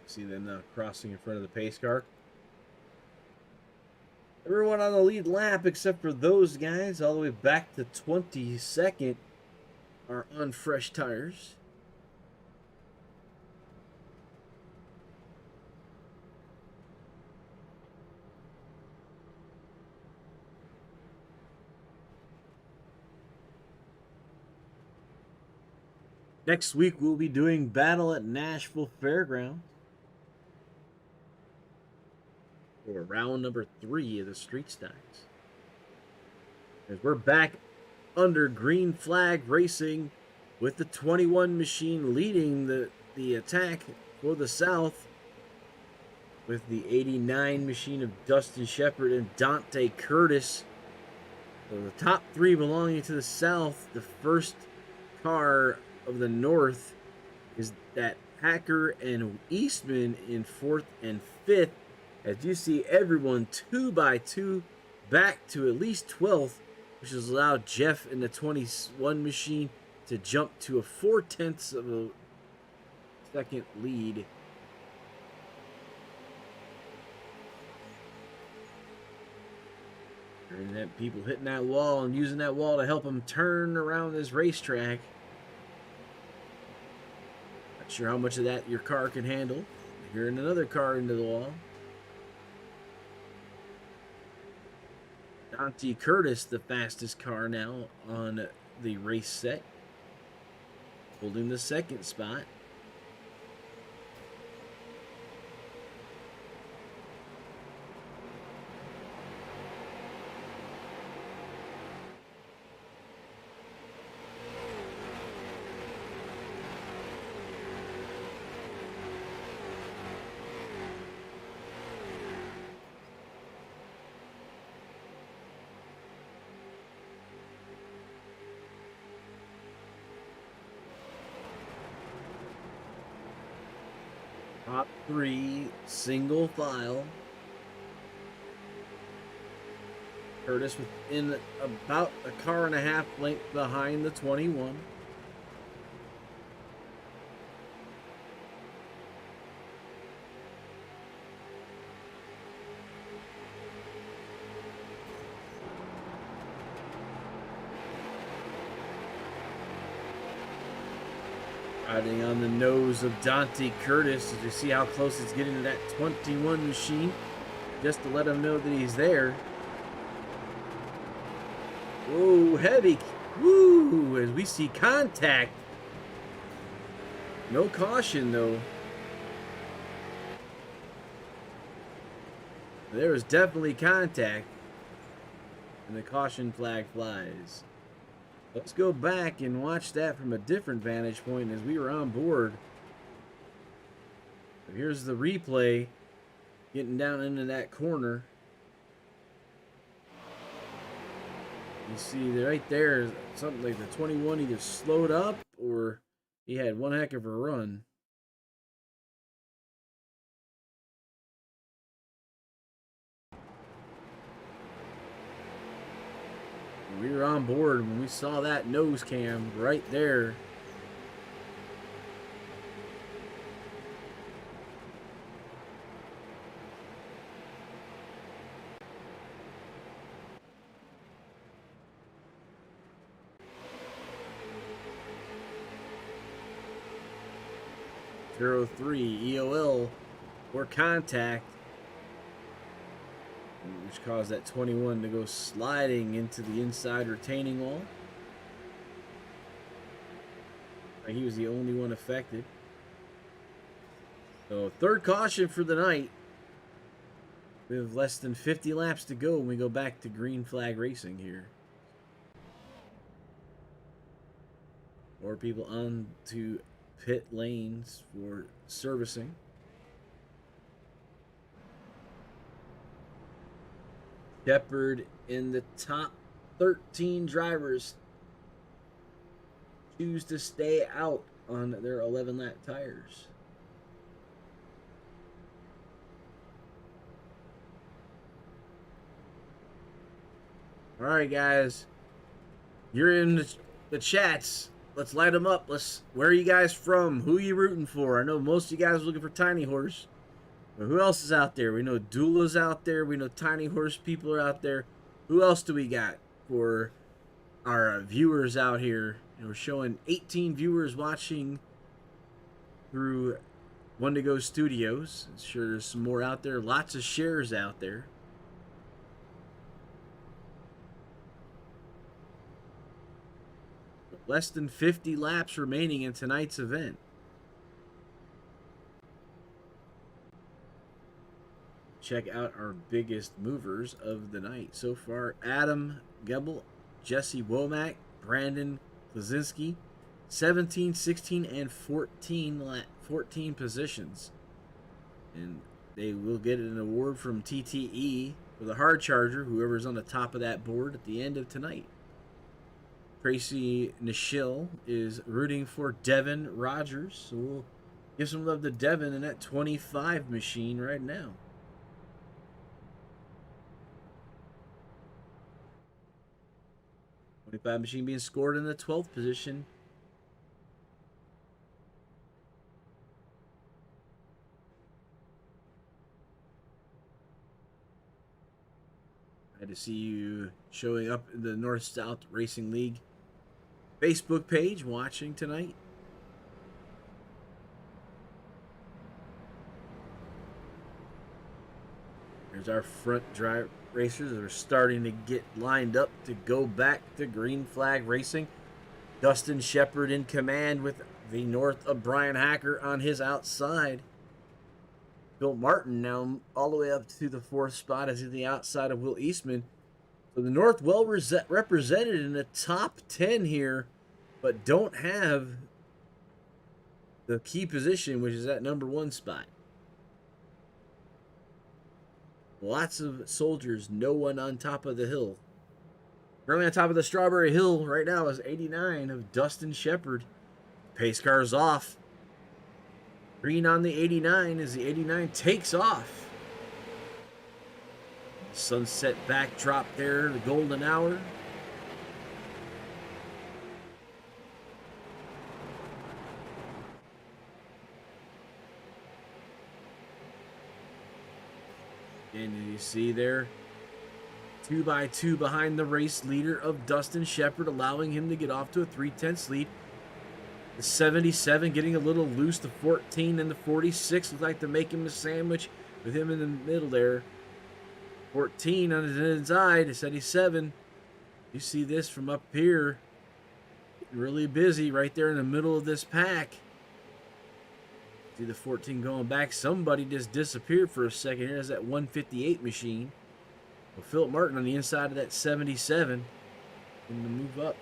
See them now crossing in front of the pace car. Everyone on the lead lap except for those guys all the way back to 22nd are on fresh tires. Next week we'll be doing Battle at Nashville Fairgrounds. For round number 3 of the street stocks. As we're back under green flag racing with the 21 machine leading the attack for the South, with the 89 machine of Dustin Shepard and Dante Curtis. So the top 3 belonging to the South. The first car of the North is that Hacker and Eastman in 4th and 5th. As you see everyone 2 by 2 back to at least 12th, which has allowed Jeff in the 21 machine to jump to a 4/10 of a second lead. And that people hitting that wall and using that wall to help them turn around this racetrack. Not sure how much of that your car can handle. You're in another car into the wall. Dante Curtis, the fastest car now on the race set, holding the 2nd spot. Top 3, single file. Curtis within about a car and a half length behind the 21. Riding on the nose of Dante Curtis as you see how close it's getting to that 21 machine, just to let him know that he's there. Whoa, heavy. Woo, as we see contact. No caution, though. There was definitely contact. And the caution flag flies. Let's go back and watch that from a different vantage point as we were on board. So here's the replay, getting down into that corner. You see right there, something like the 21 either slowed up or he had one heck of a run. We were on board when we saw that nose cam right there. Zero 03 EOL or contact, which caused that 21 to go sliding into the inside retaining wall. He was the only one affected. So third caution for the night. We have less than 50 laps to go when we go back to green flag racing here. More people on to pit lanes for servicing. Shepard in the top 13 drivers choose to stay out on their 11-lap tires. All right, guys, you're in the chats. Let's light them up. Where are you guys from? Who are you rooting for? I know most of you guys are looking for Tiny Horse. But who else is out there? We know Doula's out there. We know Tiny Horse people are out there. Who else do we got for our viewers out here? And we're showing 18 viewers watching through One to Go Studios. I'm sure there's some more out there. Lots of shares out there. Less than 50 laps remaining in tonight's event. Check out our biggest movers of the night so far. Adam Gebel, Jesse Womack, Brandon Klaczynski, 17, 16, and 14 positions. And they will get an award from TTE for the hard charger, whoever's on the top of that board at the end of tonight. Tracy Nichil is rooting for Devin Rogers. So we'll give some love to Devin in that 25 machine right now. Machine being scored in the 12th position. Glad to see you showing up in the North-South Racing League Facebook page watching tonight. There's our front drive racers that are starting to get lined up to go back to green flag racing. Dustin Shepard in command with the North of Brian Hacker on his outside. Bill Martin now all the way up to the 4th spot as he's the outside of Will Eastman. So the North well represented in the top 10 here, but don't have the key position, which is that number 1 spot. Lots of soldiers, no one on top of the hill. Currently on top of the Strawberry Hill right now is 89 of Dustin Shepard. Pace car's off. Green on the 89 as the 89 takes off. Sunset backdrop there, the golden hour. And you see there, 2x2 behind the race leader of Dustin Shepard, allowing him to get off to a 3/10 lead. The 77 getting a little loose. The 14 and the 46 look like to make him a sandwich with him in the middle there. 14 on his inside. The 77. You see this from up here. Getting really busy right there in the middle of this pack. See the 14 going back. Somebody just disappeared for a second. Here's that 158 machine. Well, Philip Martin on the inside of that 77. And to move up.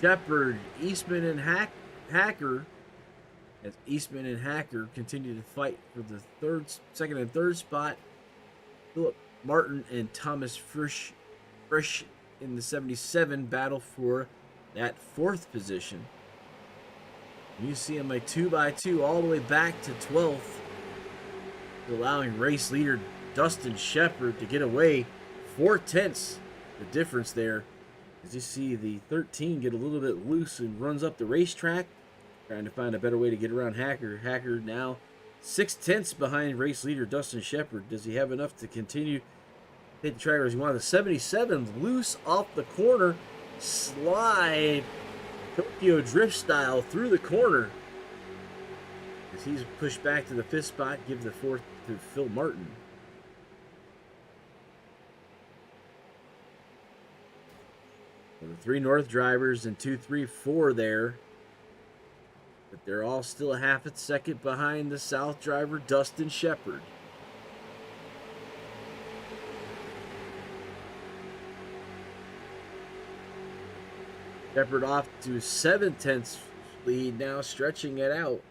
Shepard, Eastman, and Hacker, as Eastman and Hacker continue to fight for the second and third spot. Philip Martin and Thomas Frisch in the 77 battle for that fourth position. You see him a 2x2 all the way back to 12th, allowing race leader Dustin Shepard to get away. 4/10 the difference there. As you see the 13 get a little bit loose and runs up the racetrack, trying to find a better way to get around Hacker. Hacker now 6/10 behind race leader Dustin Shepard. Does he have enough to continue to hit the track as he wants? The 77 loose off the corner, slide Tokyo Drift style through the corner. As he's pushed back to the 5th spot, give the 4th to Phil Martin. The 3 North drivers and 2, 3, 4 there. But they're all still a half a second behind the South driver, Dustin Shepard. Shepard off to 7/10 lead now, stretching it out.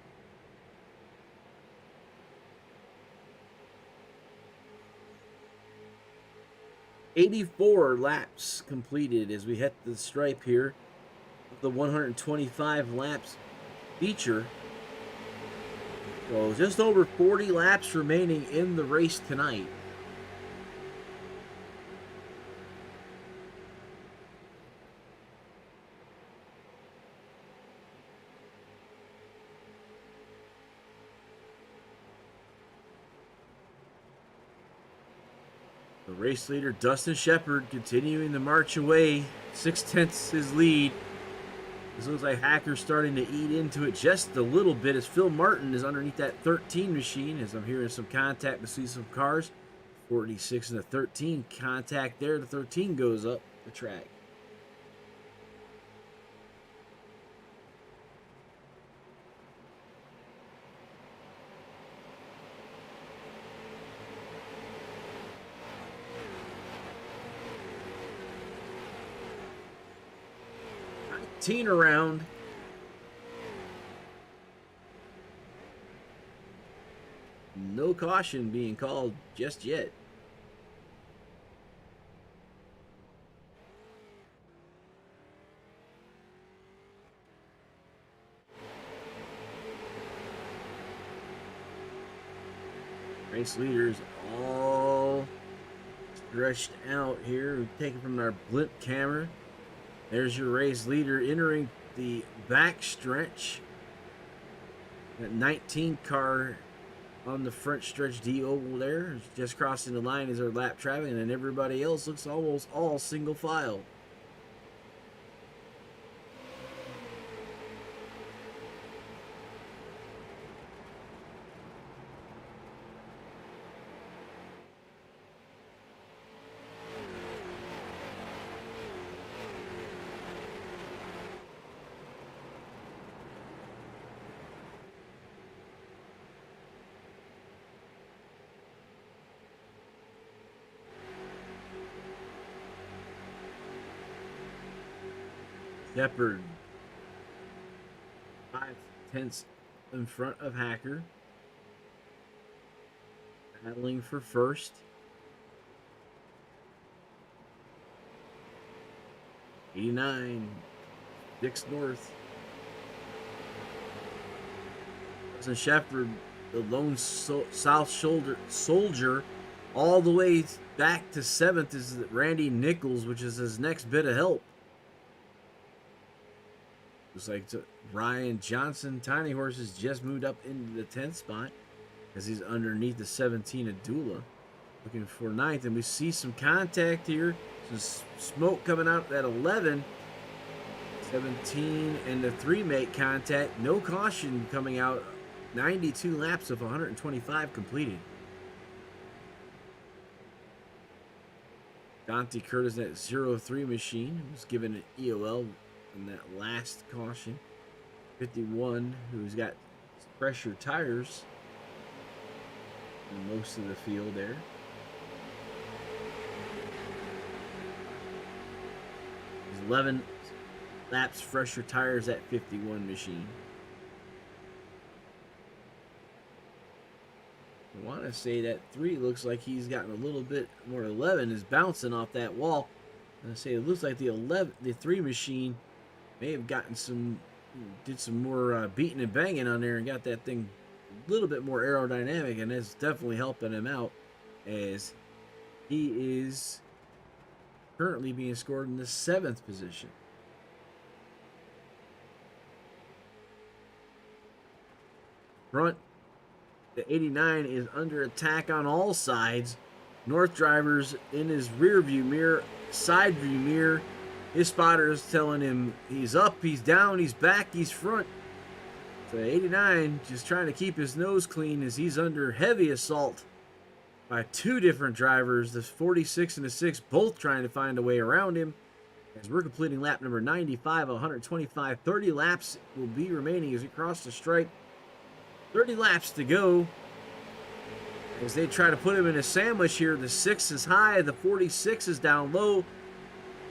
"84 laps completed as we hit the stripe here. The 125 laps feature. So just over 40 laps remaining in the race tonight. The race leader, Dustin Shepard, continuing to march away. 6/10 his lead. This looks like Hacker's starting to eat into it just a little bit as Phil Martin is underneath that 13 machine. As I'm hearing some contact to see some cars. 46 and the 13 contact there. The 13 goes up the track. Around. No caution being called just yet. Race leaders all stretched out here. Taken from our blimp camera. There's your race leader entering the back stretch. That 19 car on the front stretch D oval there. Just crossing the line is our lap traffic, and then everybody else looks almost all single file. Shepard 5/10 in front of Hacker, battling for first. 89 Dix North. Justin Shepard, the lone South Shoulder soldier, all the way back to 7th is Randy Nichols, which is his next bit of help. Looks like Ryan Johnson, Tiny Horses, just moved up into the 10th spot as he's underneath the 17 of Dula. Looking for 9th, and we see some contact here. Some smoke coming out at 11. 17 and the 3 make contact. No caution coming out. 92 laps of 125 completed. Dante Curtis, that 03 machine, was given an EOL in that last caution. 51, who's got fresher tires in most of the field there. 11 laps fresher tires at 51 machine. I want to say that 3 looks like he's gotten a little bit more. 11 is bouncing off that wall. I say it looks like the 3 machine may have gotten did some more beating and banging on there and got that thing a little bit more aerodynamic, and that's definitely helping him out as he is currently being scored in the 7th position. Front, the 89 is under attack on all sides. North driver's in his rear view mirror, side view mirror. His spotter is telling him he's up, he's down, he's back, he's front. So 89 just trying to keep his nose clean as he's under heavy assault by 2 different drivers. The 46 and the 6 both trying to find a way around him. As we're completing lap number 95, 125, 30 laps will be remaining as we cross the stripe. 30 laps to go as they try to put him in a sandwich here. The 6 is high, the 46 is down low,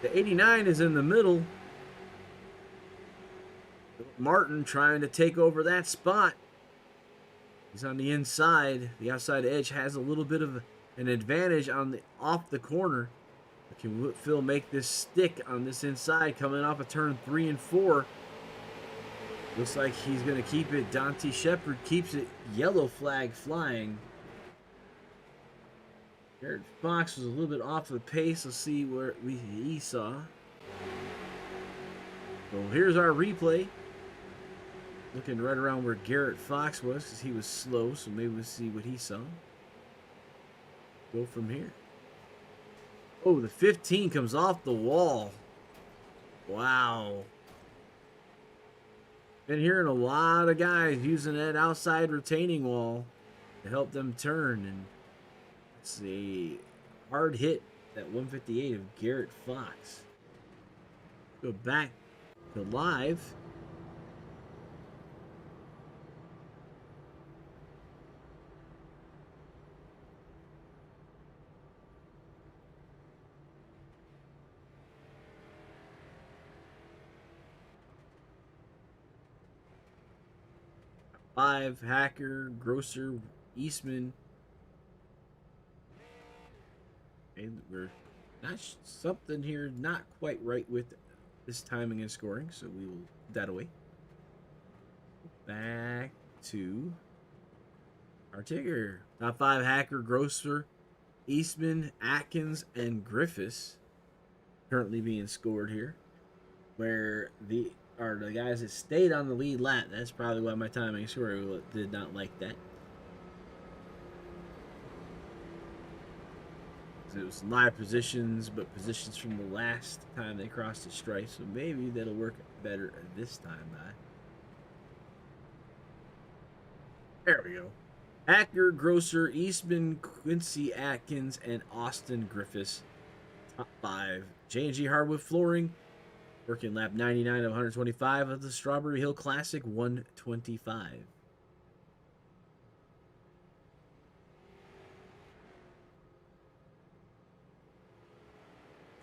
the 89 is in the middle. Martin trying to take over that spot. He's on the inside. The outside edge has a little bit of an advantage on the off the corner. Can Phil make this stick on this inside coming off of turn 3 and 4? Looks like he's going to keep it. Dante Shepard keeps it. Yellow flag flying. Garrett Fox was a little bit off the pace. Let's see where he saw. So here's our replay. Looking right around where Garrett Fox was because he was slow. So maybe we'll see what he saw. Go from here. Oh, the 15 comes off the wall. Wow. Been hearing a lot of guys using that outside retaining wall to help them turn, and it's a hard hit, that 158 of Garrett Fox. Go back to live. Five, Hacker, Grosser, Eastman. And we're not something here not quite right with this timing and scoring, so we will put that away. Back to our ticker. Top 5, Hacker, Grosser, Eastman, Atkins, and Griffiths currently being scored here. Where the guys that stayed on the lead lap. That's probably why my timing score did not like that. It was live positions, but positions from the last time they crossed the stripe. So maybe that'll work better this time. There we go. Hacker, Grosser, Eastman, Quincy Atkins, and Austin Griffiths. Top 5. J&G Hardwood Flooring. Working lap 99 of 125 of the Strawberry Hill Classic 125.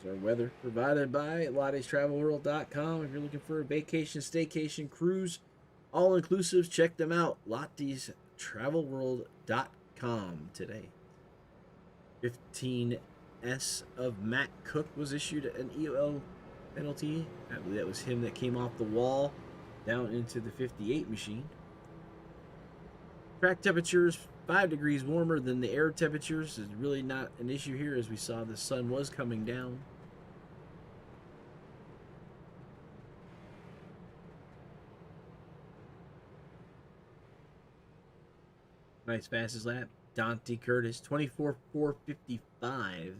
Our weather provided by Lottie'sTravelWorld.com. If you're looking for a vacation, staycation, cruise, all-inclusives, check them out. Lottie'sTravelWorld.com today. 15S of Matt Cook was issued an EOL penalty. I believe that was him that came off the wall down into the 58 machine. Track temperatures 5 degrees warmer than the air temperatures is really not an issue here, as we saw the sun was coming down. Nice fastest lap. Dante Curtis, 24.455.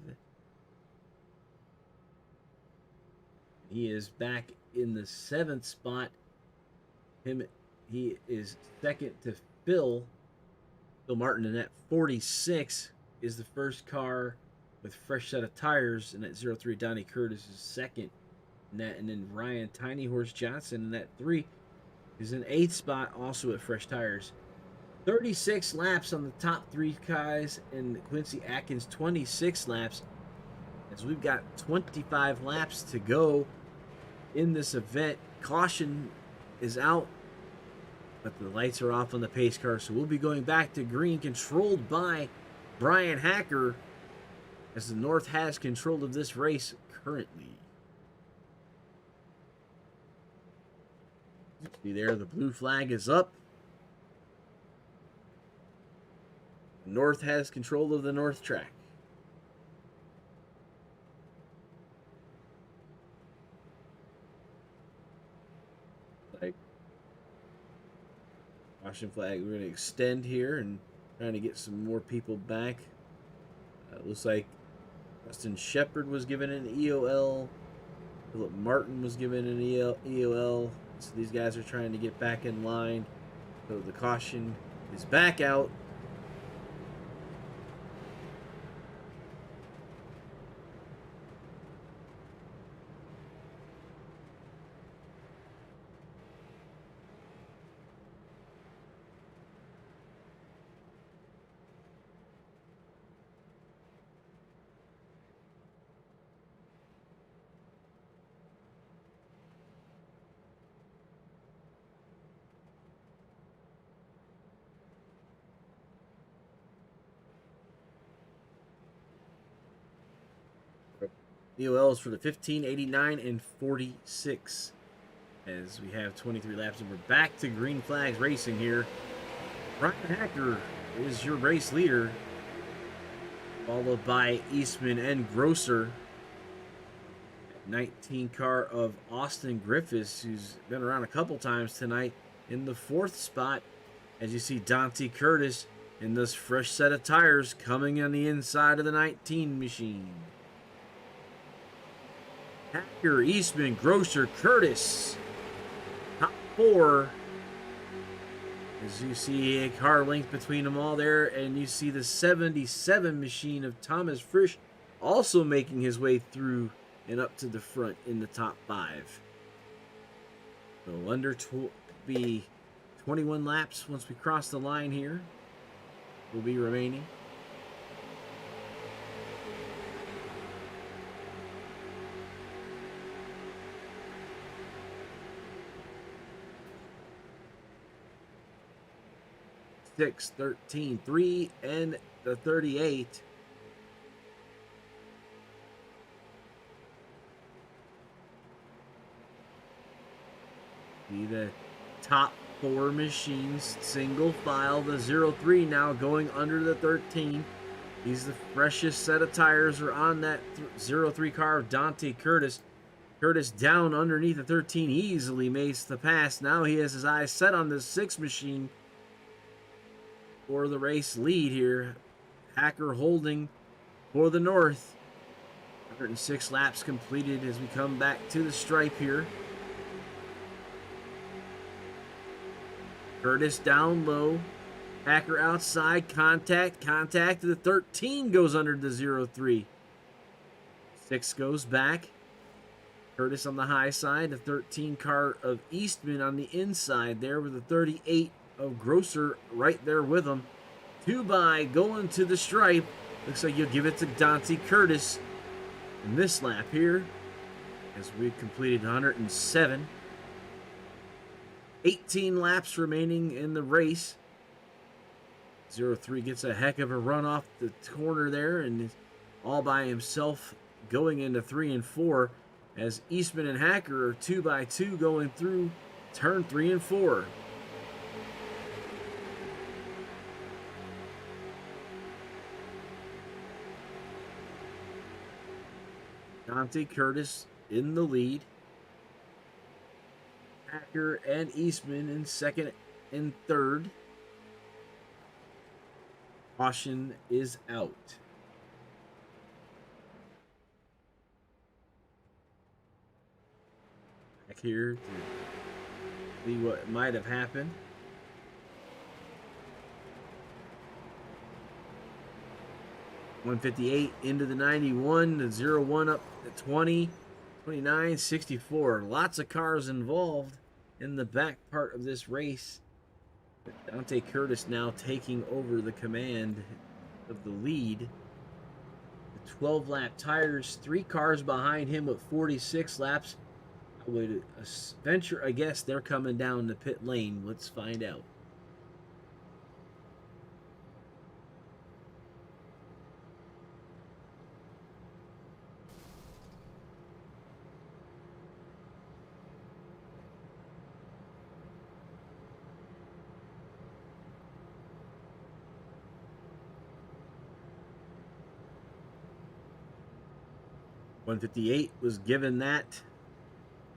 He is back in the 7th spot. He is second to Phil Martin, and that 46 is the first car with fresh set of tires, and that 03 Donnie Curtis is second. And then Ryan Tiny Horse Johnson in that 3 is in 8th spot, also with fresh tires. 36 laps on the top 3 guys, and Quincy Atkins 26 laps, as we've got 25 laps to go in this event. Caution is out, but the lights are off on the pace car, so we'll be going back to green, controlled by Brian Hacker, as the North has control of this race currently. See there, the blue flag is up. North has control of the North track. Like, caution flag, we're going to extend here and trying to get some more people back. Looks like Justin Shepard was given an EOL. Philip Martin was given an EOL. So these guys are trying to get back in line. So the caution is back out. EOLs for the 15, 89, and 46. As we have 23 laps, and we're back to green flags racing here. Brian Hacker is your race leader, followed by Eastman and Grosser. 19 car of Austin Griffiths, who's been around a couple times tonight, in the 4th spot. As you see Dante Curtis in this fresh set of tires coming on the inside of the 19 machine. Hacker, Eastman, Grosser, Curtis, top 4. As you see a car length between them all there, and you see the 77 machine of Thomas Frisch also making his way through and up to the front in the top 5. So under be 21 laps once we cross the line here will be remaining. Six, 13, 3, and the 38. See the top 4 machines, single file. The 03 now going under the 13. He's the freshest set of tires are on that 03 car of Dante Curtis. Curtis down underneath the 13, easily makes the pass. Now he has his eyes set on the 6 machine for the race lead here. Hacker holding for the North. 106 laps completed as we come back to the stripe here. Curtis down low. Hacker outside. Contact. The 13 goes under the 03. 6 goes back. Curtis on the high side. The 13 car of Eastman on the inside there with the 38 of Grosser right there with him. 2 by going to the stripe. Looks like you'll give it to Dante Curtis in this lap here as we completed 107. 18 laps remaining in the race. 03 gets a heck of a run off the corner there and is all by himself going into 3 and 4 as Eastman and Hacker are 2x2 going through turn 3 and 4. Dante Curtis in the lead. Hacker and Eastman in second and third. Caution is out. Back here to see what might have happened. .158 into the 91, the 0-1 up at 20, 29, 64. Lots of cars involved in the back part of this race. But Dante Curtis now taking over the command of the lead. The 12-lap tires, 3 cars behind him with 46 laps. I would venture, I guess they're coming down the pit lane. Let's find out. .158 was given that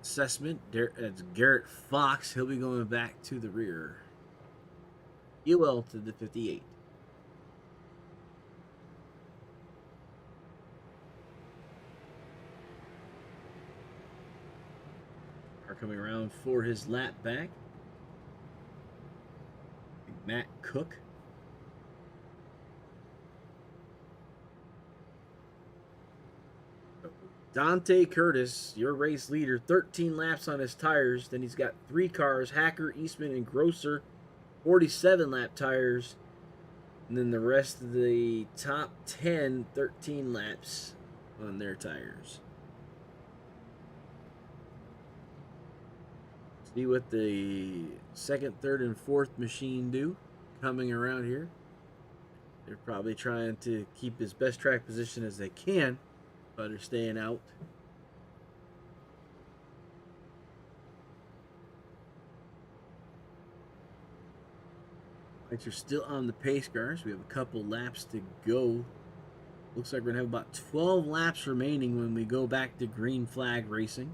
assessment. That's Garrett Fox. He'll be going back to the rear. UL to the 58. Are coming around for his lap back. Matt Cook. Dante Curtis, your race leader, 13 laps on his tires. Then he's got 3 cars, Hacker, Eastman, and Grosser, 47 lap tires. And then the rest of the top 10, 13 laps on their tires. See what the second, third, and fourth machine do coming around here. They're probably trying to keep as best track position as they can. But are staying out. Lights are still on the pace cars. We have a couple laps to go. Looks like we're going to have about 12 laps remaining when we go back to green flag racing.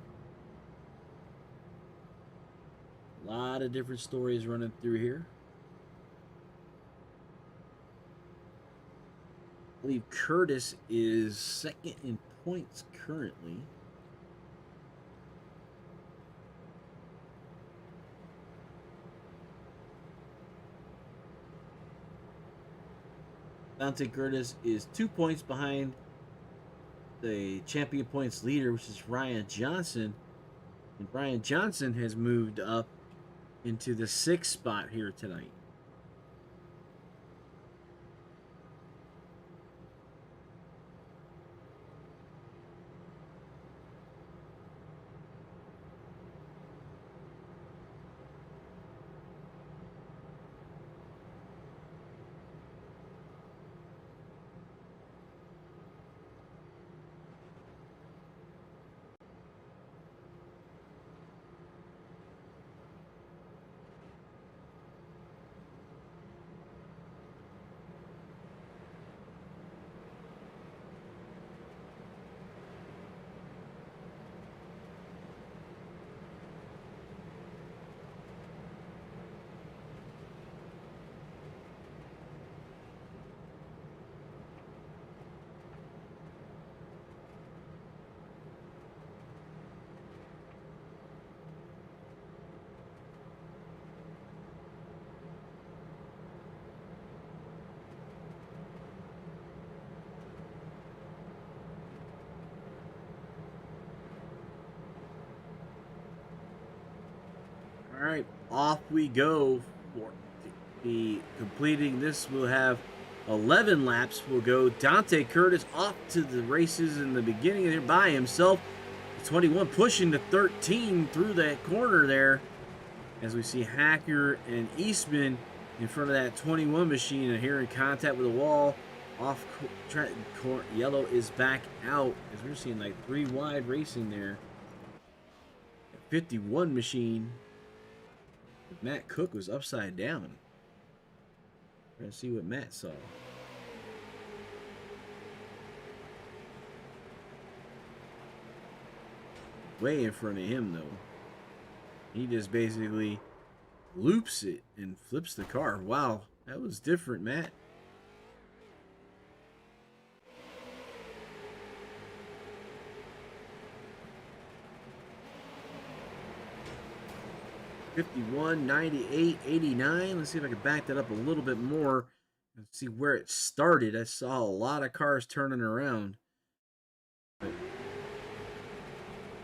A lot of different stories running through here. I believe Curtis is second in points currently. Dante Curtis is 2 points behind the champion points leader, which is Ryan Johnson. And Ryan Johnson has moved up into the 6th spot here tonight. All right, off we go. For the completing this, we'll have 11 laps. We'll go Dante Curtis off to the races in the beginning there by himself. 21 pushing to 13 through that corner there, as we see Hacker and Eastman in front of that 21 machine, and here in contact with the wall. Off yellow is back out, as we're seeing like 3 wide racing there. 51 machine. Matt Cook was upside down. Let's see what Matt saw. Way in front of him, though. He just basically loops it and flips the car. Wow, that was different, Matt. $51, $98, $89. Let's see if I can back that up a little bit more. Let's see where it started. I saw a lot of cars turning around. But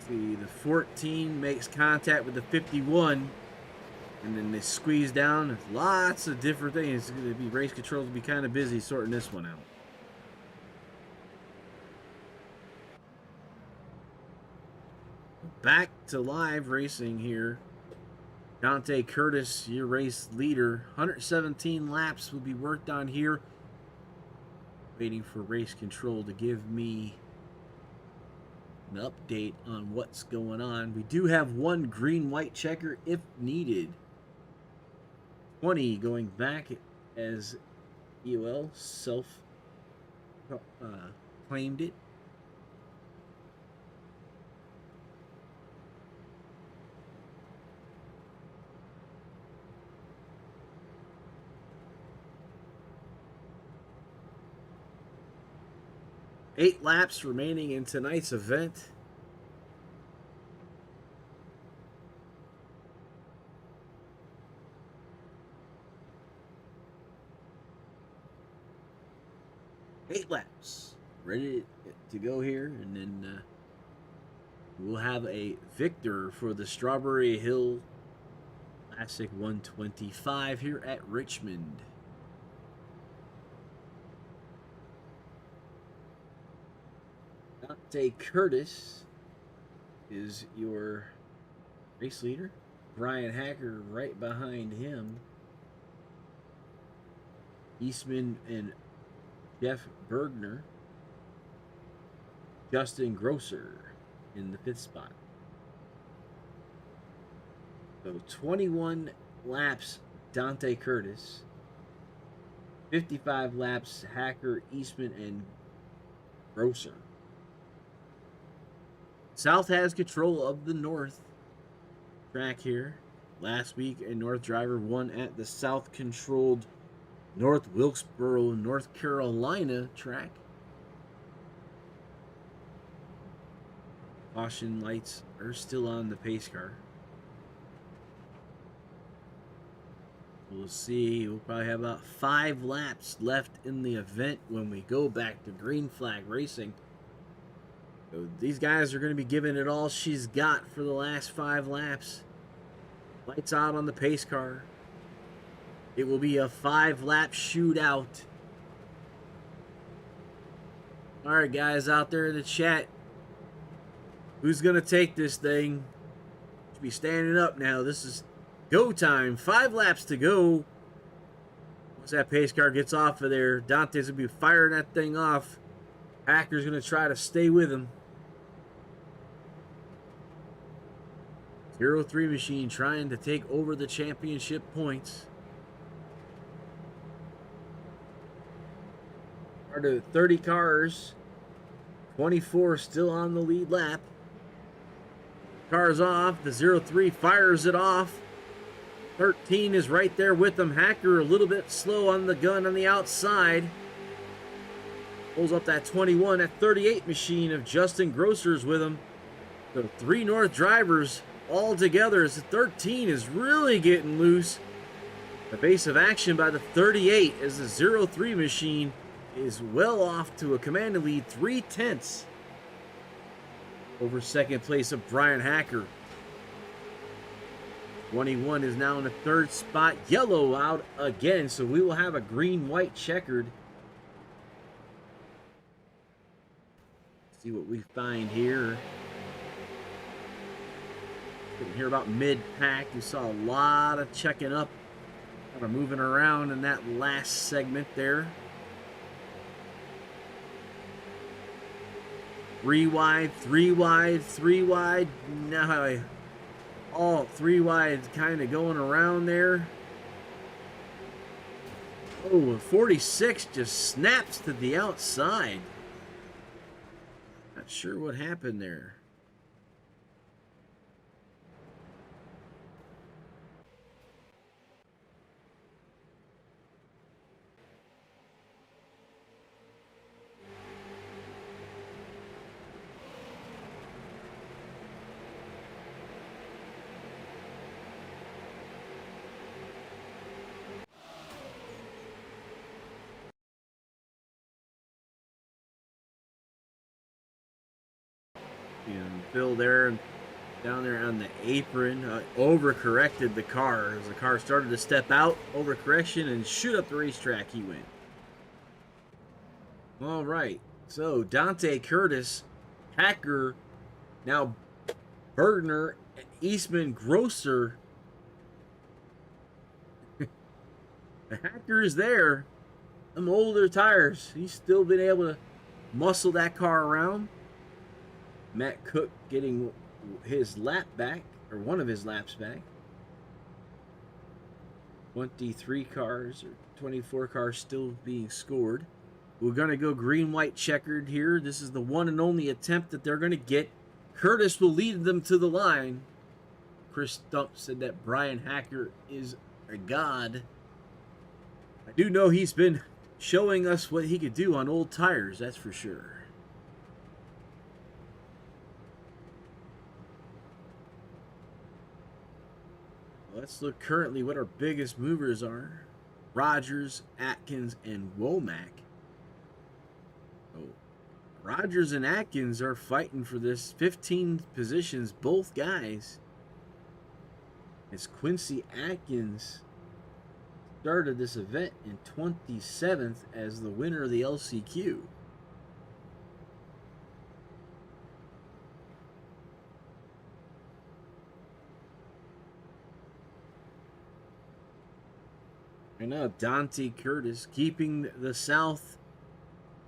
see, the 14 makes contact with the 51, and then they squeeze down. There's lots of different things. It's going to be race control to be kind of busy sorting this one out. Back to live racing here. Dante Curtis, your race leader. 117 laps will be worked on here. Waiting for race control to give me an update on what's going on. We do have one green-white checker if needed. 20 going back as EOL self-claimed it. Eight laps remaining in tonight's event. Eight laps ready to go here, and then we'll have a victor for the Strawberry Hill Classic 125 here at Richmond. Dante Curtis is your race leader. Brian Hacker right behind him. Eastman and Jeff Bergner. Justin Grosser in the 5th spot. So 21 laps Dante Curtis. 55 laps Hacker, Eastman, and Grosser. South has control of the North track here. Last week, a North driver won at the South-controlled North Wilkesboro, North Carolina track. Caution lights are still on the pace car. We'll see. We'll probably have about 5 laps left in the event when we go back to green flag racing. So these guys are going to be giving it all she's got for the last 5 laps. Lights out on the pace car. It will be a 5-lap shootout. All right, guys out there in the chat. Who's going to take this thing? Should be standing up now. This is go time. 5 laps to go. Once that pace car gets off of there, Dante's going to be firing that thing off. Hacker's going to try to stay with him. 03 machine trying to take over the championship points. Out of 30 cars, 24 still on the lead lap. Car's off. The 03 fires it off. 13 is right there with them. Hacker a little bit slow on the gun on the outside. Pulls up that 21. That 38 machine of Justin Grosser's with him. So 3 North drivers all together as the 13 is really getting loose. The base of action by the 38 as the 03 machine is well off to a commanding lead, 3/10 over second place of Brian Hacker. 21 is now in the 3rd spot. Yellow out again, so we will have a green-white checkered. See what we find here. Didn't hear about mid-pack. You saw a lot of checking up, kind of moving around in that last segment there. 3 wide, 3 wide, 3 wide. Now all three wide kind of going around there. Oh, 46 just snaps to the outside. Not sure what happened there. Bill there down there on the apron overcorrected the car as the car started to step out. Overcorrection and shoot up the racetrack he went. All right, so Dante Curtis, Hacker, now Bergner, Eastman, Grosser. The Hacker is there. Them older tires. He's still been able to muscle that car around. Matt Cook getting his lap back, or one of his laps back. 23 cars, or 24 cars still being scored. We're going to go green-white checkered here. This is the one and only attempt that they're going to get. Curtis will lead them to the line. Chris Stump said that Brian Hacker is a god. I do know he's been showing us what he could do on old tires, that's for sure. Let's look currently what our biggest movers are. Rogers, Atkins, and Womack. Oh, Rogers and Atkins are fighting for this 15 positions, both guys. As Quincy Atkins started this event in 27th as the winner of the LCQ. And now Dante Curtis keeping the South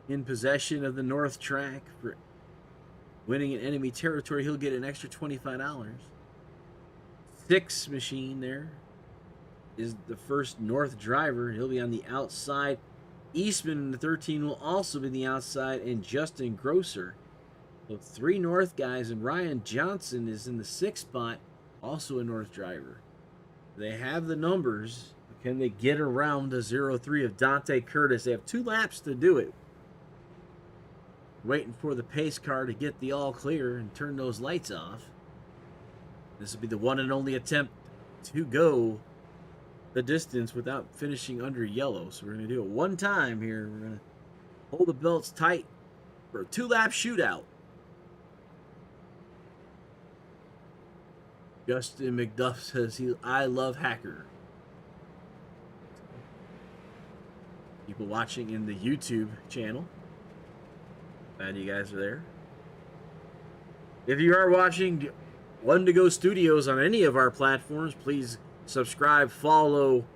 in possession of the North track. For winning in enemy territory, he'll get an extra $25. 6 machine there is the first North driver. He'll be on the outside. Eastman in the 13 will also be the outside, and Justin Grosser. So 3 North guys, and Ryan Johnson is in the 6th spot, also a North driver. They have the numbers. Can they get around the 0-3 of Dante Curtis? They have 2 laps to do it. Waiting for the pace car to get the all clear and turn those lights off. This will be the one and only attempt to go the distance without finishing under yellow. So we're going to do it one time here. We're going to hold the belts tight for a 2-lap shootout. Justin McDuff says I love Hacker. People watching in the YouTube channel, glad you guys are there. If you are watching One to Go Studios on any of our platforms, please subscribe, follow,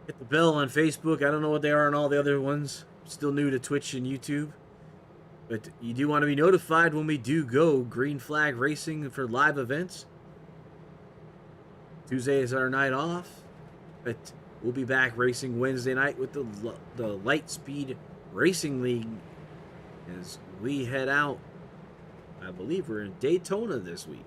hit the bell on Facebook. I don't know what they are on all the other ones. Still new to Twitch and YouTube. But you do want to be notified when we do go green flag racing for live events. Tuesday is our night off, but we'll be back racing Wednesday night with the Lightspeed Racing League as we head out. I believe we're in Daytona this week.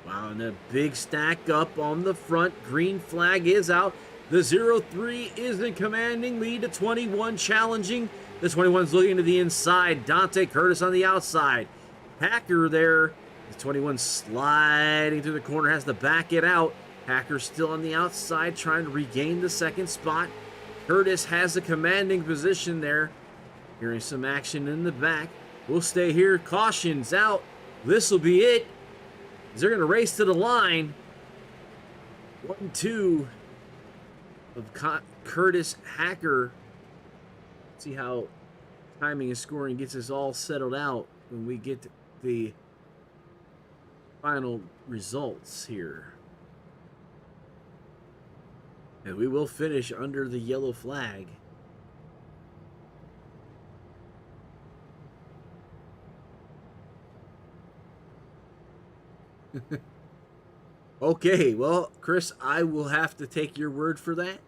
Wow, and a big stack up on the front. Green flag is out. The 0-3 is in commanding lead to 21, challenging. The 21's looking to the inside. Dante Curtis on the outside. Hacker there. The 21 sliding through the corner, has to back it out. Hacker still on the outside, trying to regain the 2nd spot. Curtis has a commanding position there. Hearing some action in the back. We'll stay here. Caution's out. This will be it. They're going to race to the line. 1-2 of Curtis Hacker. Let's see how timing and scoring gets us all settled out when we get to the final results here. And we will finish under the yellow flag. Okay, well, Chris, I will have to take your word for that.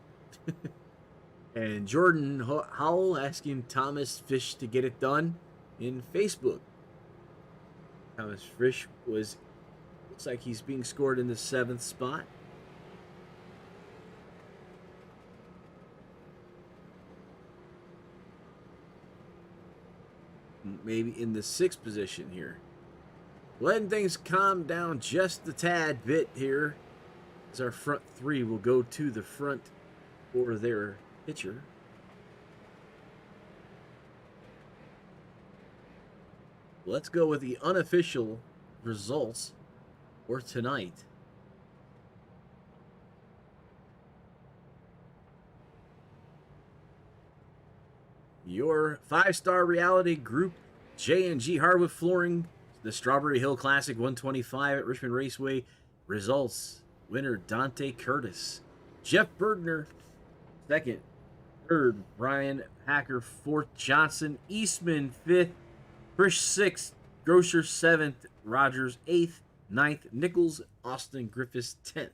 And Jordan Howell asking Thomas Fish to get it done in Facebook. Thomas Fish was looks like he's being scored in the 7th spot. Maybe in the 6th position here. Letting things calm down just a tad bit here as our front three will go to the front for their pitcher. Let's go with the unofficial results for tonight. Your 5-star reality group, J&G Hardwood Flooring, the Strawberry Hill Classic 125 at Richmond Raceway. Results: winner Dante Curtis, Jeff Bergner, second, third Brian Hacker, fourth Johnson, Eastman fifth, Frisch sixth, Grosser seventh, Rogers eighth, ninth Nichols, Austin Griffiths 10th.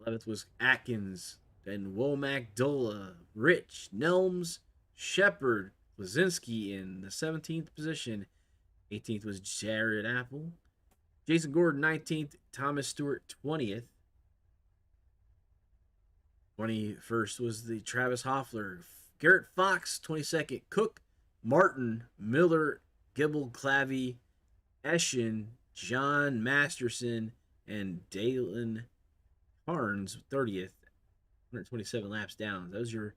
11th was Atkins, then Womack Dola, Rich, Nelms, Shepard, Lazinski in the 17th position. 18th was Jared Apple. Jason Gordon 19th, Thomas Stewart 20th. 21st was the Travis Hoffler. Garrett Fox 22nd. Cook, Martin, Miller, Gibble, Clavy, Eschen, John Masterson, and Dalen Harns 30th. 127 laps down. Those are your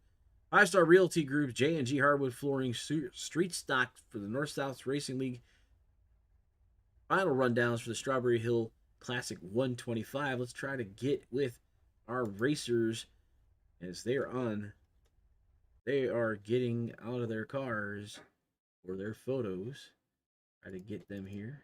5-star realty groups, J&G Hardwood Flooring, Street Stock for the North-South Racing League. Final rundowns for the Strawberry Hill Classic 125. Let's try to get with our racers as they are getting out of their cars for their photos. Try to get them here.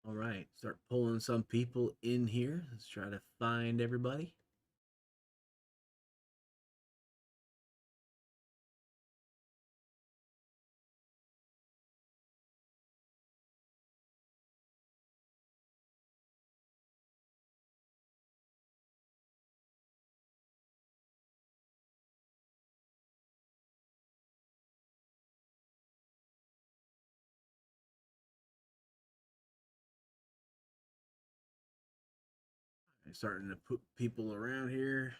All right, start pulling some people in here. Let's try to find everybody. Starting to put people around here.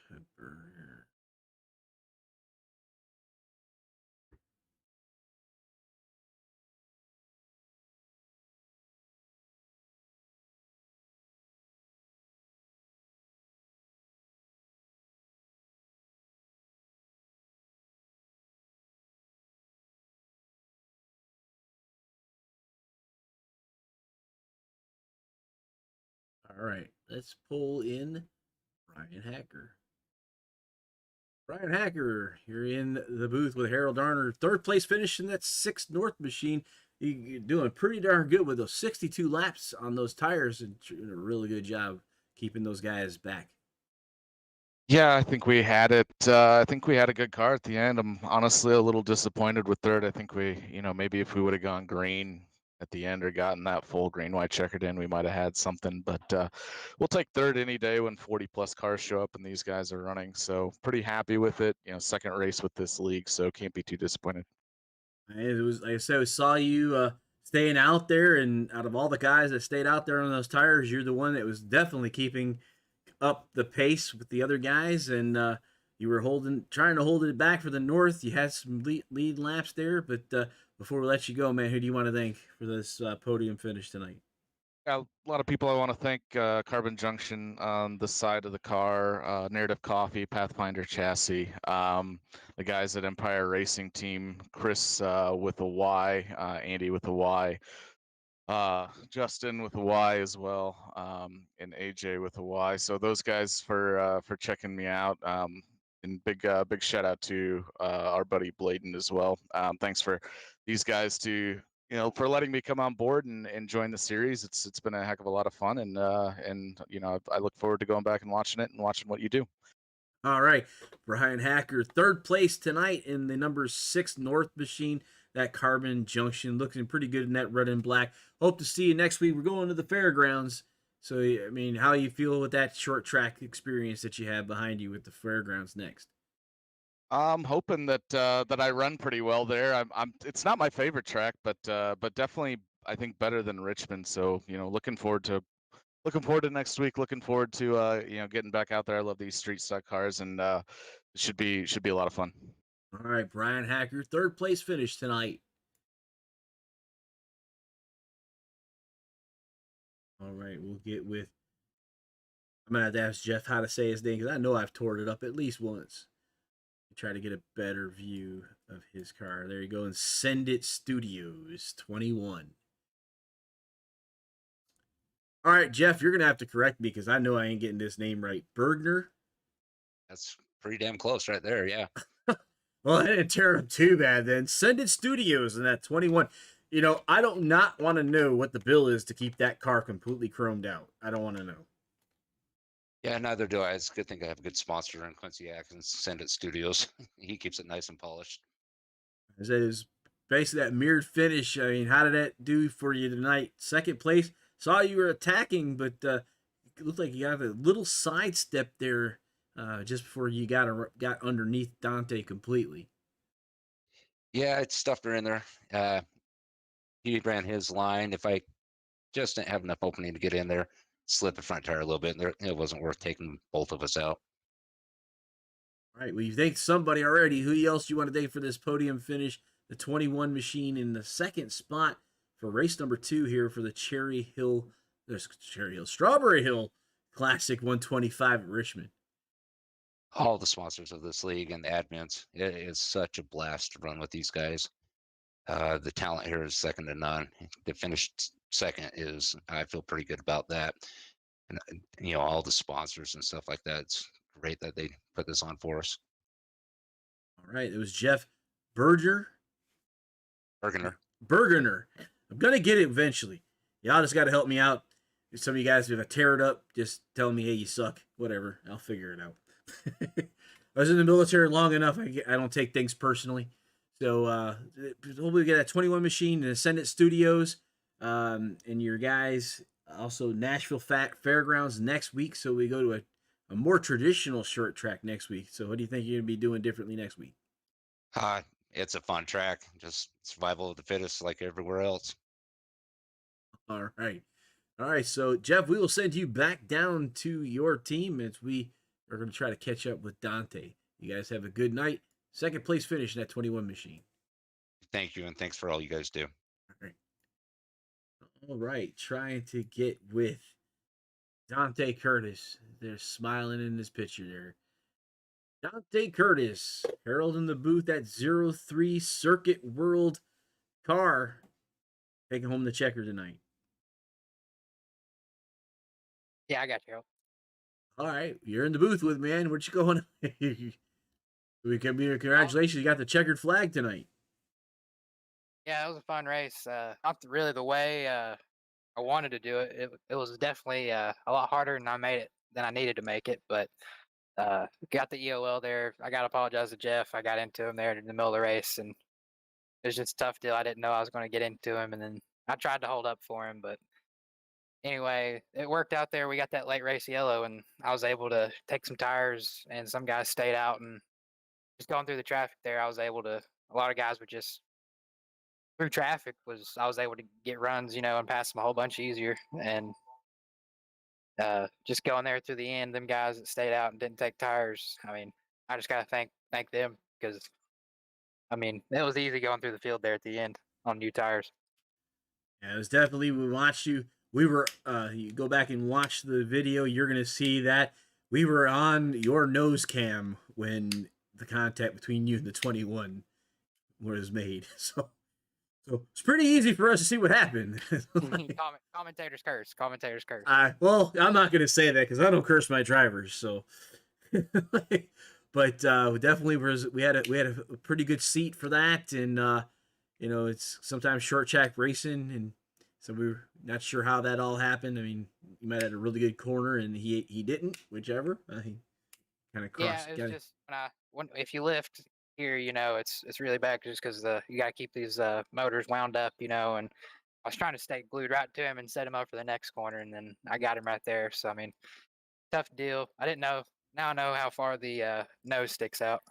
All right, let's pull in Ryan Hacker. Ryan Hacker, you're in the booth with Harold Darner. Third place finish in that 6 North machine. You're doing pretty darn good with those 62 laps on those tires and doing a really good job keeping those guys back. Yeah, I think we had it. I think we had a good car at the end. I'm honestly a little disappointed with third. I think maybe if we would have gone green at the end or gotten that full green white checkered in, we might have had something. But we'll take third any day when 40 plus cars show up and these guys are running. So pretty happy with it. Second race with this league, so can't be too disappointed. It was, like I said, we saw you staying out there, and out of all the guys that stayed out there on those tires, you're the one that was definitely keeping up the pace with the other guys, and you were trying to hold it back for the North. You had some lead laps there, but before we let you go, man, who do you want to thank for this podium finish tonight? Yeah, a lot of people I want to thank. Carbon Junction on the side of the car, Narrative Coffee, Pathfinder Chassis, the guys at Empire Racing Team, Chris with a Y, Andy with a Y, Justin with a Y as well, and AJ with a Y. So those guys for checking me out. and big shout out to our buddy Bladen as well. Thanks for these guys to for letting me come on board and join the series. It's been a heck of a lot of fun, and I look forward to going back and watching it and watching what you do. All right, Brian Hacker, third place tonight in the number 6 North machine. That Carbon Junction looking pretty good in that red and black. Hope to see you next week. We're going to the fairgrounds. So, I mean, how you feel with that short track experience that you have behind you with the fairgrounds next? I'm hoping that that I run pretty well there. It's not my favorite track, but definitely I think better than Richmond. So looking forward to next week. Looking forward to getting back out there. I love these street stock cars, and it should be a lot of fun. All right, Brian Hacker, third place finish tonight. All right, we'll get with. I'm gonna have to ask Jeff how to say his name because I know I've tore it up at least once. Try to get a better view of his car. There you go. And Send It Studios 21. All right, Jeff, you're gonna have to correct me because I know I ain't getting this name right. Bergner. That's pretty damn close right there. Yeah. Well, I didn't tear up too bad then. Send It Studios and that 21. I don't not want to know what the bill is to keep that car completely chromed out. I don't want to know. Yeah, neither do I. It's a good thing I have a good sponsor in Quincy Atkins, Send It Studios. He keeps it nice and polished. As it is basically that mirrored finish. I mean, how did that do for you tonight? Second place. Saw you were attacking, but it looked like you got a little sidestep there just before you got underneath Dante completely. Yeah, it stuffed her in there. He ran his line. If I just didn't have enough opening to get in there, slip the front tire a little bit, and it wasn't worth taking both of us out. All right, well, you thanked somebody already. Who else do you want to thank for this podium finish? The 21 machine in the second spot for race number 2 here for the Strawberry Hill Classic 125 at Richmond. All the sponsors of this league and the admins. It is such a blast to run with these guys. The talent here is second to none. The finished second is, I feel pretty good about that. And all the sponsors and stuff like that. It's great that they put this on for us. All right, it was Jeff Bergener. I'm gonna get it eventually. Y'all just got to help me out. Some of you guys, if I tear it up, just tell me, hey, you suck. Whatever, I'll figure it out. I was in the military long enough. I don't take things personally. So hopefully we get that 21 machine in Send It Studios, and your guys also Nashville Fairgrounds next week. So we go to a more traditional short track next week. So what do you think you're gonna be doing differently next week? It's a fun track. Just survival of the fittest, like everywhere else. All right. So Jeff, we will send you back down to your team as we are going to try to catch up with Dante. You guys have a good night. Second place finish in that 21 machine. Thank you, and thanks for all you guys do. All right. Trying to get with Dante Curtis. They're smiling in this picture there. Dante Curtis, Harold in the booth at 03 Circuit World car, taking home the checker tonight. Yeah, I got you. All right, you're in the booth with me, man. Where'd you going? We can be congratulations. You got the checkered flag tonight. Yeah, it was a fun race. Not really the way I wanted to do it. It was definitely a lot harder than I needed to make it. But got the EOL there. I got to apologize to Jeff. I got into him there in the middle of the race, and it was just a tough deal. I didn't know I was going to get into him, and then I tried to hold up for him, but anyway, it worked out there. We got that late race yellow, and I was able to take some tires, and some guys stayed out, and just going through the traffic there, I was able to. A lot of guys were just through traffic. I was able to get runs, and pass them a whole bunch easier, and just going there through the end. Them guys that stayed out and didn't take tires. I mean, I just gotta thank them because, I mean, it was easy going through the field there at the end on new tires. Yeah, it was definitely. We watched you. We were. You go back and watch the video. You're gonna see that we were on your nose cam when the contact between you and the 21 was made. So it's pretty easy for us to see what happened. Commentators curse. Commentators curse. Well, I'm not going to say that because I don't curse my drivers. So, but but definitely we had a pretty good seat for that, and it's sometimes short track racing, and so we were not sure how that all happened. I mean, he might have had a really good corner, and he didn't, whichever. He kind of Yeah, crossed. it was just if you lift here, it's really bad just because you got to keep these motors wound up, and I was trying to stay glued right to him and set him up for the next corner, and then I got him right there. So I mean, tough deal. I didn't know. Now I know how far the nose sticks out.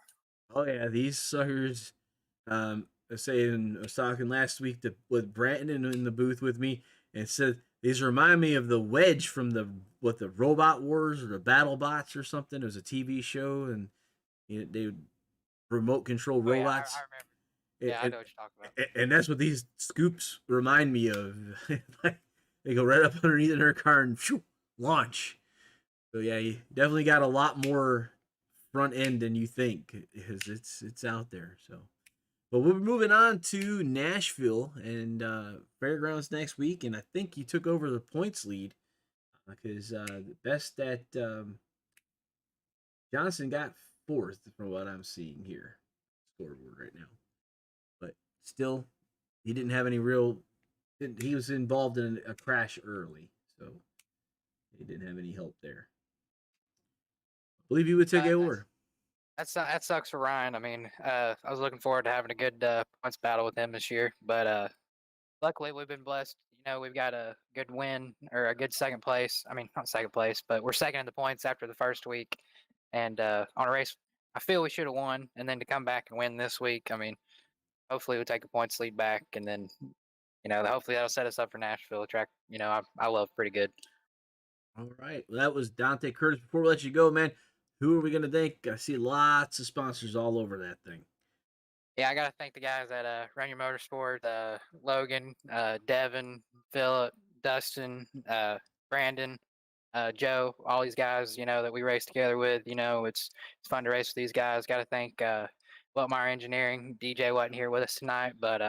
Oh yeah, these suckers. I was talking last week with Brandon in the booth with me, and it said these remind me of the Wedge from the Robot Wars or the Battle Bots or something. It was a TV show, and they would remote control Oh yeah, robots. I remember. Yeah, I know what you're talking about. And that's what these scoops remind me of. They go right up underneath her car and shoo, launch. So yeah, you definitely got a lot more front end than you think because it's out there. So, but we're moving on to Nashville and Fairgrounds next week, and I think you took over the points lead because the best that Johnson got fourth from what I'm seeing here, scoreboard right now. But still, he didn't have any real. He was involved in a crash early, so he didn't have any help there. I believe you would take it over. That sucks for Ryan. I mean, I was looking forward to having a good points battle with him this year, but luckily we've been blessed. We've got a good win or a good second place. I mean, not second place, but we're second in the points after the first week. And on a race, I feel we should have won, and then to come back and win this week. I mean, hopefully we'll take a points lead back, and then hopefully that'll set us up for Nashville. A track, I love pretty good. All right, well, that was Dante Curtis. Before we let you go, man, who are we gonna thank? I see lots of sponsors all over that thing. Yeah, I gotta thank the guys at Run Your Motorsport, Logan, Devin, Philip, Dustin, Brandon, Joe, all these guys, that we race together with. It's fun to race with these guys. Got to thank Weltmeyer Engineering. DJ wasn't here with us tonight, but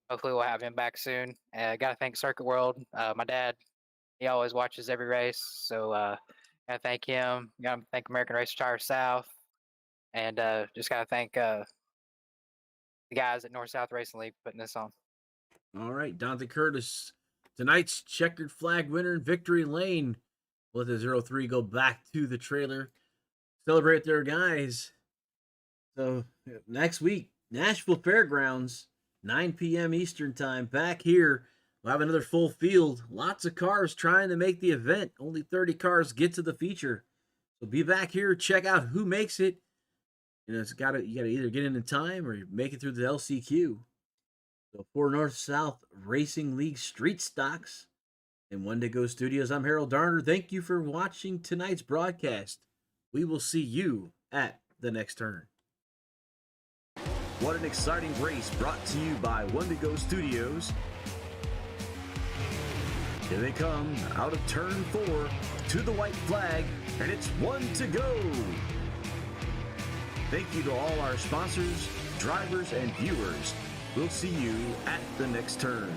hopefully we'll have him back soon. Got to thank Circuit World. My dad, he always watches every race, so got to thank him. Got to thank American Racer Tire South, and just got to thank the guys at North South Racing League putting this on. All right, Dante Curtis, tonight's checkered flag winner in Victory Lane. Let the 03 go back to the trailer. Celebrate their guys. So next week, Nashville Fairgrounds, 9 p.m. Eastern time, back here. We'll have another full field. Lots of cars trying to make the event. Only 30 cars get to the feature. So be back here, check out who makes it. You gotta either get in time or make it through the LCQ. So for North South Racing League Street Stocks and One to Go Studios, I'm Harold Darner. Thank you for watching tonight's broadcast. We will see you at the next turn. What an exciting race brought to you by One to Go Studios. Here they come out of turn 4 to the white flag, and it's One to Go. Thank you to all our sponsors, drivers, and viewers. We'll see you at the next turn.